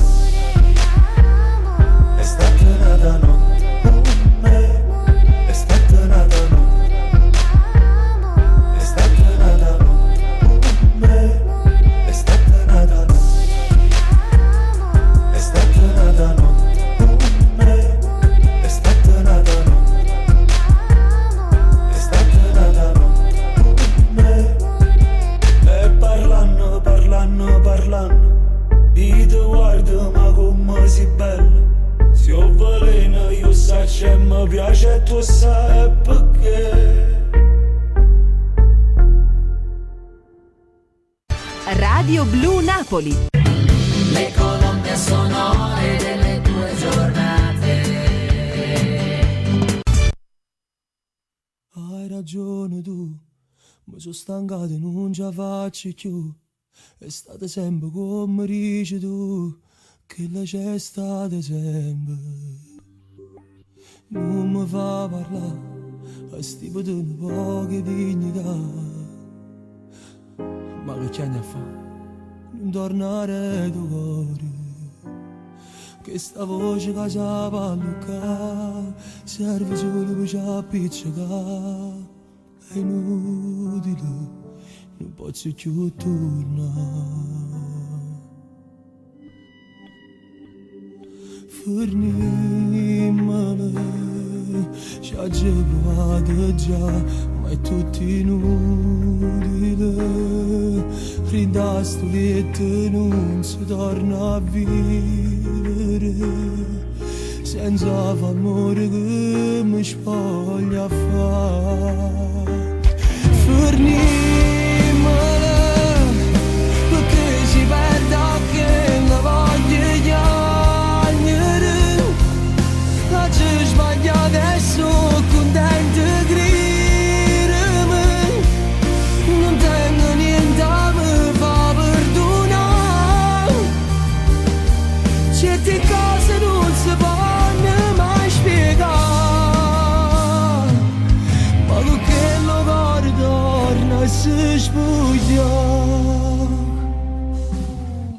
è stata nata notte. Io ti guardo ma come sei bello. Se ho veleno io saccio e mi piace e tu sai perché. Radio Blu Napoli. Le colonne sonore delle tue giornate. Hai ragione tu, mi sono stancato e non ce la faccio più. È stata sempre come dici tu, che la c'è stata sempre. Non mi fa parlare a sti potenti poche dignità. Ma che c'è a fare? Non tornare tuo cuore. che sta voce che sa pallucca serve solo per ci appiccicare. È inutile, non posso più tornare. Fornimale, ci ha già provato già, ma è tutto inutile. Rinda sto letto non si torna a vivere, senza amore che mi spoglia a fare. Fornimale, perché si perde che la voglia di ci sbaglia adesso, contento di credere, non tengo niente a me fa perdonare. Certe cose non si possono mai spiegare, ma lo che lo cuore torna e si spoglia.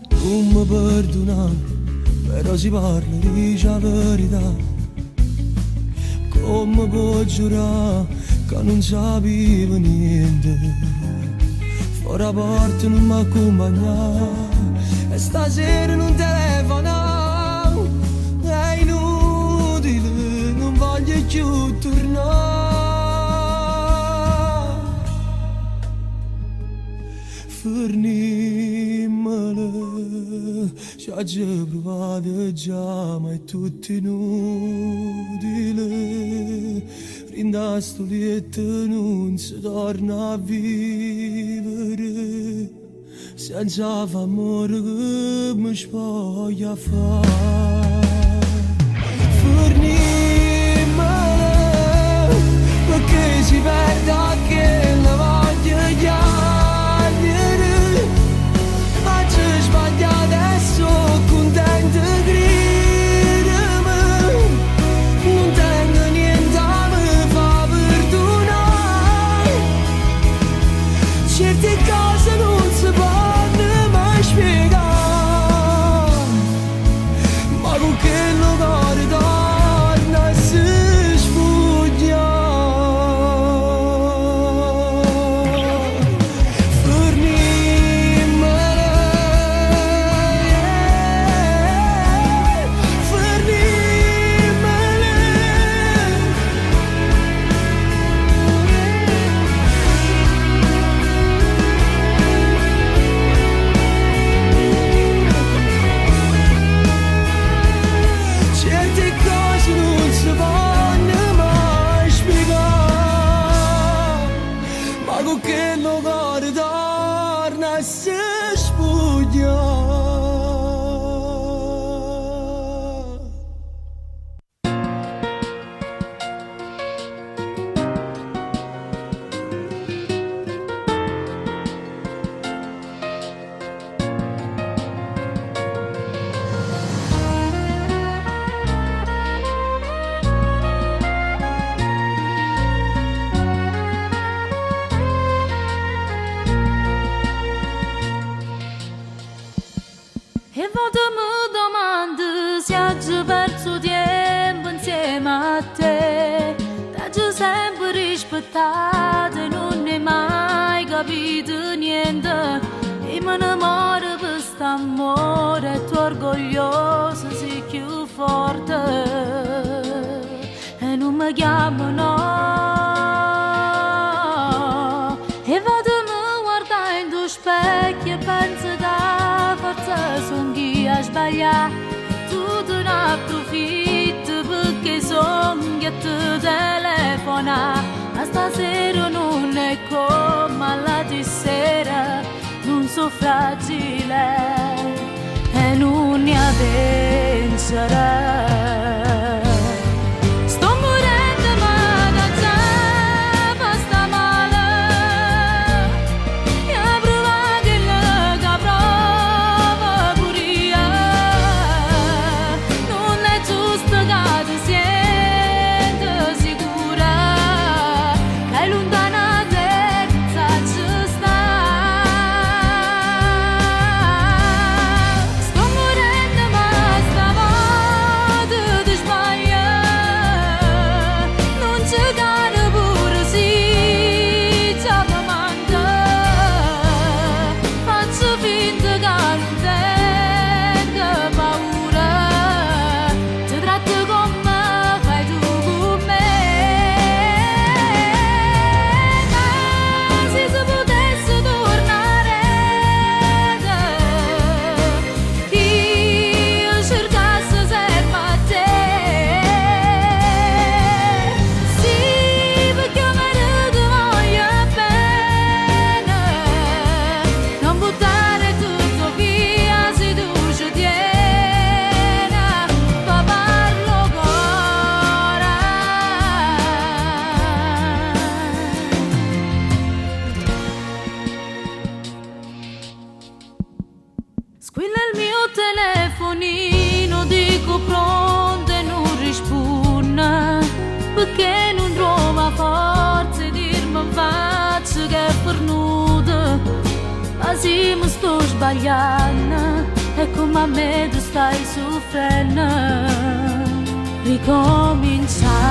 Non mi perdona, però si parla di la verità. Come può giurare che non sapeva niente? Fuori la porta non mi accompagna e stasera non telefona. È inutile, non voglio più tornare. Fornimale, ci ha già provato già, ma è tutto inutile. Rinda sto letto non si torna a vivere, senza amore che mi spoglia a fare. Fornimale, perché si perde anche la voglia di sbaglia adesso, contento di credere, non tengo niente a me fa perdonare. Certe cose non si possono mai spiegare, ma con che lo cuore torna e si sfuglia. Che lo cuore torna e si spugna. E volte mi domando se oggi perso tempo insieme a te. T'ho sempre rispettato e non hai mai capito niente. E mi innamoro per st'amore e tu orgoglioso sei più forte. E non mi chiamo no. E vado mi guarda in due specchi e penso da forza son chi a sbagliare. Tu te ne approfitti perché son che ti telefona. Ma stasera non è come la di sera. Non so fragile e non ne penserei. Sto morendo ma stavolta quasi mi sto sbagliando e come a me tu stai soffrendo. Ricominciamo.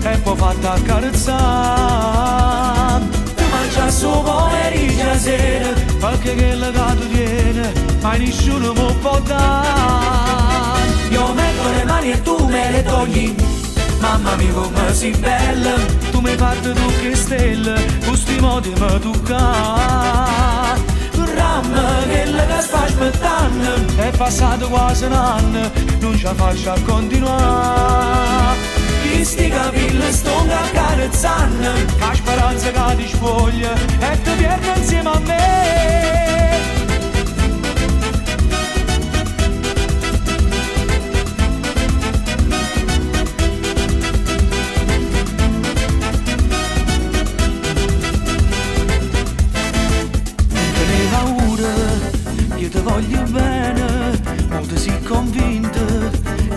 E poi fatta accarezzare. Tu mangia solo pomeriggio sera, perché che legato tiene, ma nessuno mi può dare. Io metto le mani e tu me le togli, mamma mia come sei bella. Tu mi hai fatto tu che stelle, questi modi mi tocca. Ramma che le che sta aspettando, è passato quasi un anno, non ce la faccio a continuare. Sti capelli sto accarezzando, la speranza che ti spoglia e ti perdo insieme a me. Non te ne paura, io ti voglio bene, ma ti sei convinto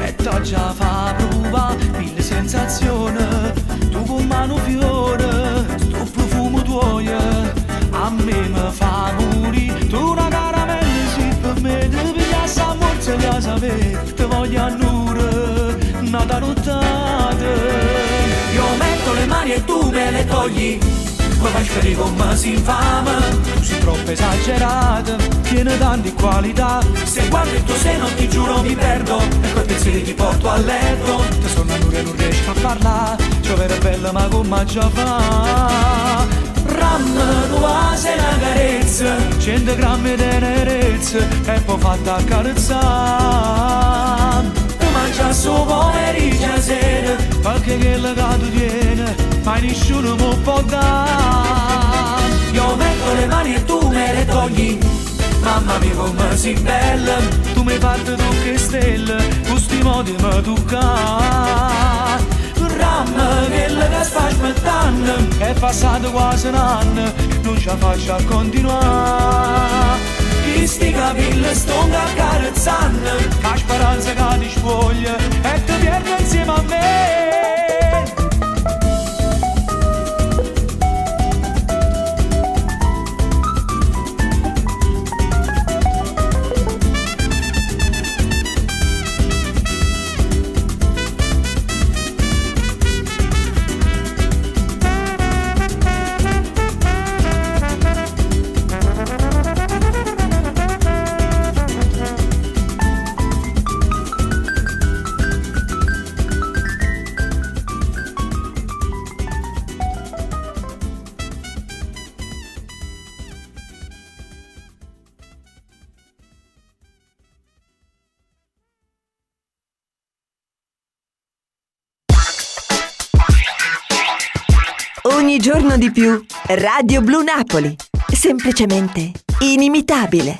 e t'ho già fa prova mille sensazioni. Tu con mano fiore, sto profumo tuo a me mi fa morire. Tu una caramella sì per me, ti pigliassi a morse da sapere, ti voglio annure, nata nottata. Io metto le mani e tu me le togli, mi fai sperare come si infama. Tu sei troppo esagerata, tiene tante qualità. Se guardo il tuo seno ti giuro mi perdo, e coi pensieri ti porto a letto. Ti sono all'ora e non riesco a parlare, giovere bella ma come già fa. Ramma tua sei una carezza, 100 grammi di tenerezza, e poi fatta accarezzare. Tu mangia solo pomeriggio sera, perché che legato tiene, ma nessuno mi può dare. Io metto le mani e tu me le togli, mamma mia come sei bella. Tu mi hai fatto tu che stelle, questi modi mi tocca. Ramma che le che sta aspettando, è è passato quasi un anno, non ci faccio a continuare. Chi sti capelli stonga accarezzando, la speranza che ti spoglia e ti pierde insieme a me. Ogni giorno di più, Radio Blu Napoli. Semplicemente inimitabile.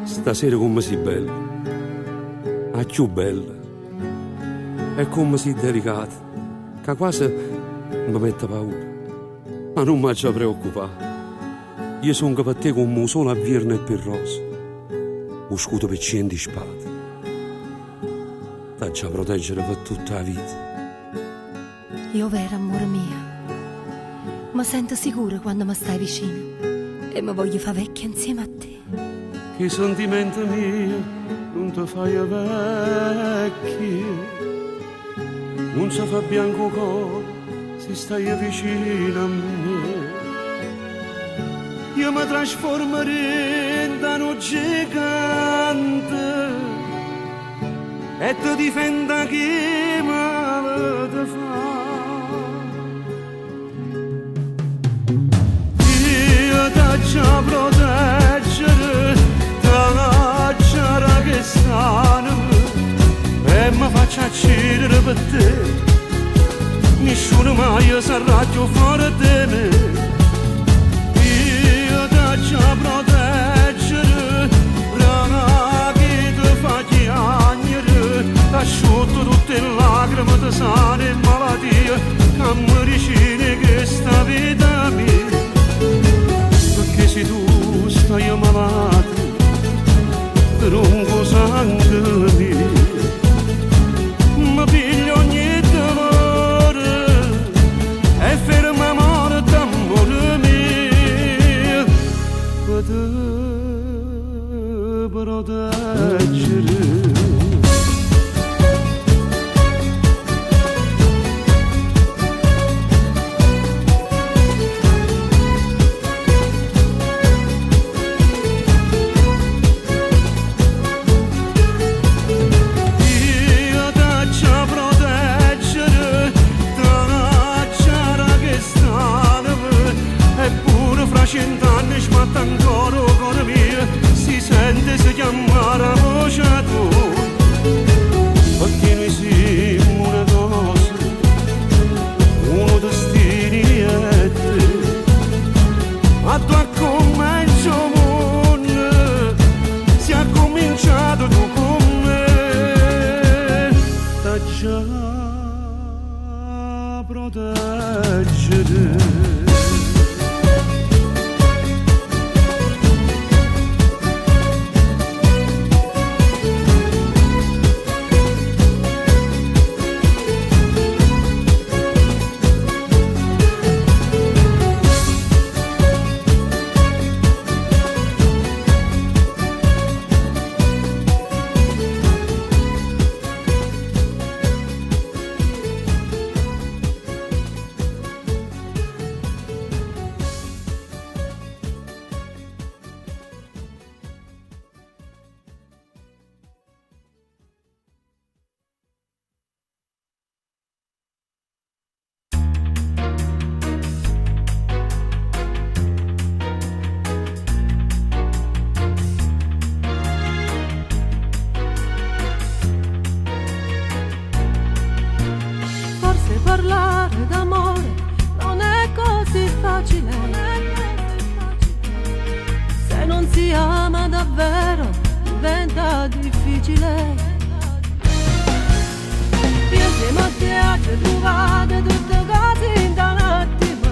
Stasera come sei bella, a più bella, e come sei delicata, che quasi mi mette paura. Ma non mi ci preoccupare, io sono per te come un sole a Virne e per rosa, un scudo per 100 spade. Ti a proteggere per tutta la vita. Io vero, amore mio, mi sento sicura quando mi stai vicino e mi voglio fare vecchia insieme a te. Che sentimento mio non ti fai vecchia, non si fa bianco cuore se stai vicino a me. Io mi trasformerei in un gigante e ti difenda chi male ti fa. Io ti a proteggere dalla ciara che stanno e mi faccio accedere per te. Nessuno mai sarà più fuori di me. Io ti a proteggere dalla chi ti fa chiagnere, asciutto tutte le lacrime di sane e malattie, che mi ricine questa vita mia. Perché se tu stai malato, tronco sangue mio, mi piglio ogni dolore e ferma morte amore mio, per te proteggere. Cent'anni smatta ancora il cuore mio, si sente si chiama la voce tua, perché noi siamo una cosa, uno destino e te, a tu accompagno mondo, si è cominciato tu con me, da già proteggere. Parlare d'amore non è così facile, se non si ama davvero diventa difficile. insieme a te ci trovate tutte cose in un attimo.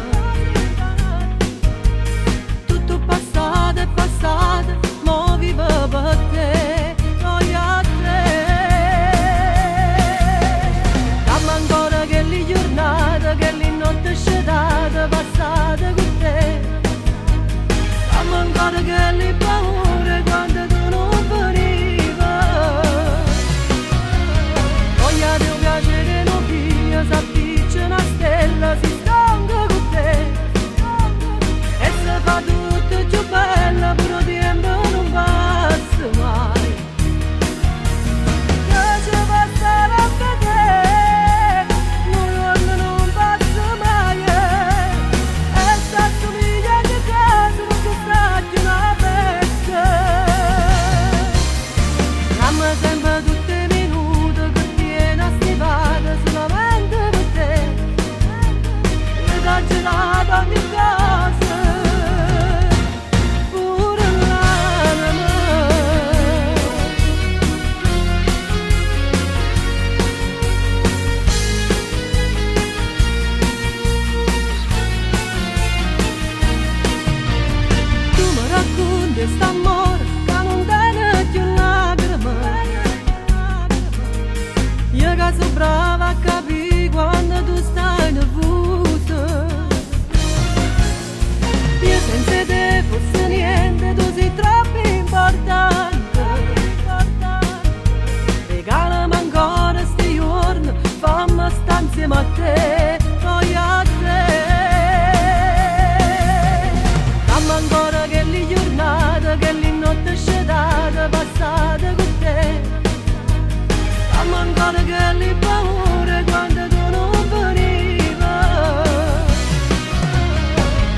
Tutto passato è passato, mo vivo per te, voglio a te. Dammi ancora che le giornate, che le notti scetate passate con te. Dammi ancora che le paure quando tu non venivi. Voglio di un piacere non figlio, s'appiccia una stella, si stanca con te. E se fa tutto più bella, pure tempo non passa mai. Che ci passa a vedere, un giorno non passa mai. E sta somiglia di casa, non ti stracci una pesca. Dammi sempre tutti i minuti che tieni a stivare solamente per te. E da gelato ogni cosa, pure l'anima. Tu mi racconti st'amore che non tiene più lacrime. Io che sono brava a capire quando tu stai nervosa. Io senza te fosse niente, tu sei troppo importante. Regalami ancora sti giorni, fammi stare insieme a te, voglio a te. Dammi ancora che le giornate, che le notti scetate passate con te. Dammi ancora che le paure quando tu non venivi.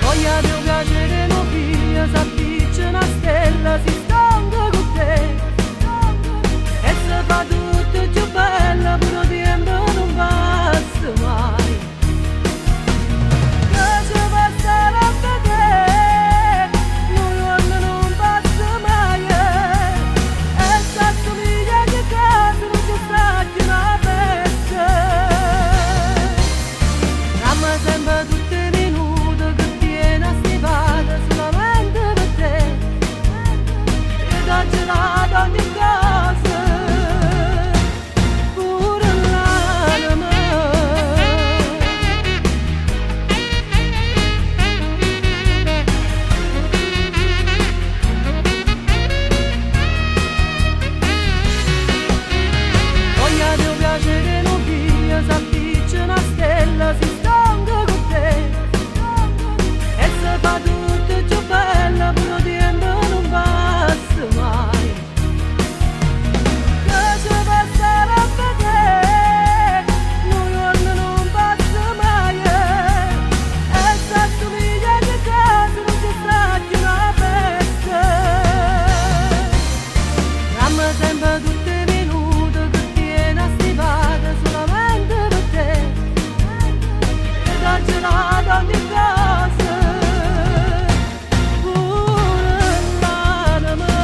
Voglio di un piacere non figlio, s'appiccia una stella, si stanca con te. E se fa tutto più bella, pure tempo non passa mai. Che ci passa a vedere, un giorno non passa mai. E sta somiglia di casa, non ti stracci una pesca. Dammi sempre tutti i minuti che tieni a stivare solamente per te. E da gelato ogni cosa, pure l'anima. Voglio di un piacere non figlio, s'appiccia una stella, si stanca con te. E se fa tutto più bella, pure tempo non passa mai. Che ci passa a vedere, un giorno non passa mai. E sta somiglia di casa, non ti stracci una pesca. Dammi sempre tutti i minuti che tieni a stivare solamente per te. E da gelato ogni cosa, pure l'anima.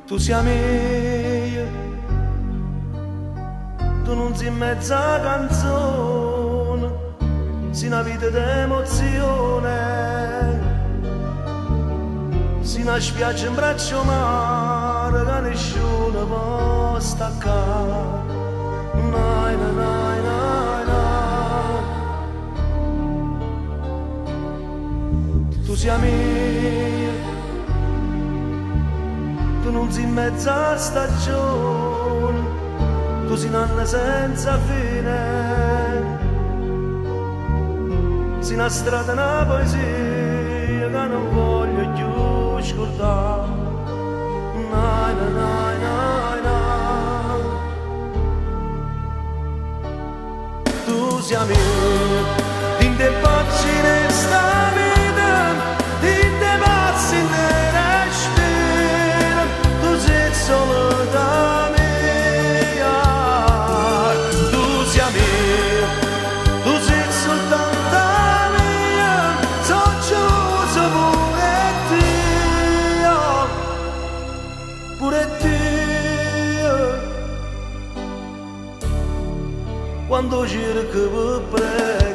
Tu sei mia, tu non sei mezza canzone, sei una vita d'emozione, sei una spiaggia in braccio mare che nessuno può staccare. Nai, nai, nai, nai, nai. sia mia, tu non sei in mezza stagione, tu sei un'anna senza fine, sei una strada, una poesia che non voglio più scordare. Na, na, na, na, na. Tu sia mia, in te pazzi in sta vita, in te pazzi in te respira, tu sei solo da mia, tu sia mia, tu sei soltanto mia, sono geloso pure Dio, quando cerco per pregare.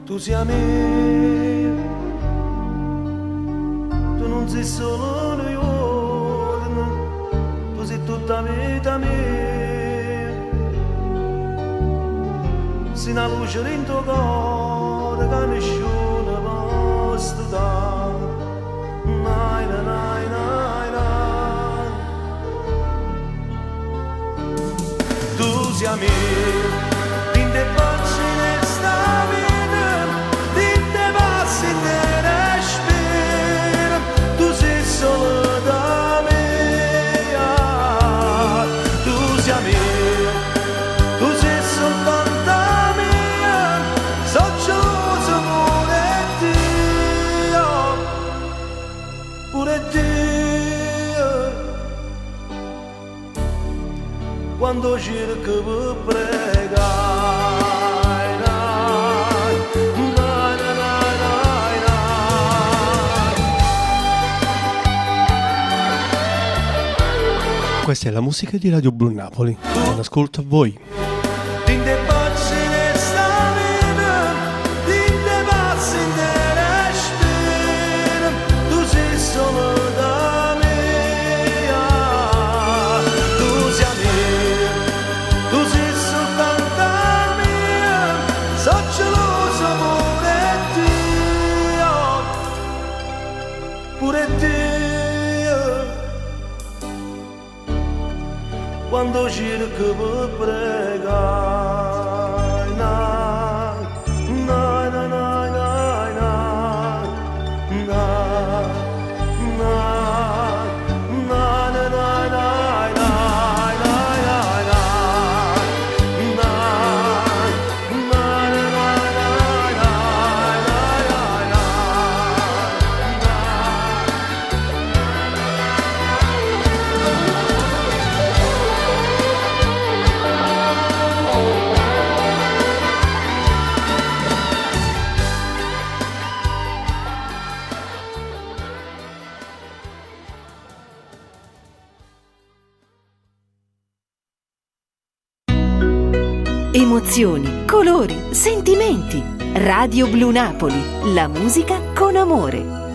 Tu sia mia, tu non sei solo un giorno, tu sei tutta vita mia, sei una luce in tuo cuore che nessuno può studare. Nai, nai, nai, nai. Tu sia mia, in te pazzi ne sta vita, solo da mia, tu sia mia, tu sei soltanto mia, so geloso pure Dio, quando cerco per pregare. Questa è la musica di Radio Blu Napoli. Buon ascolto a voi. Quando cerco per pregare, na, na, na, na, na, na, na, na, na, na, na, Emozioni, colori, sentimenti. Radio Blu Napoli, la musica con amore.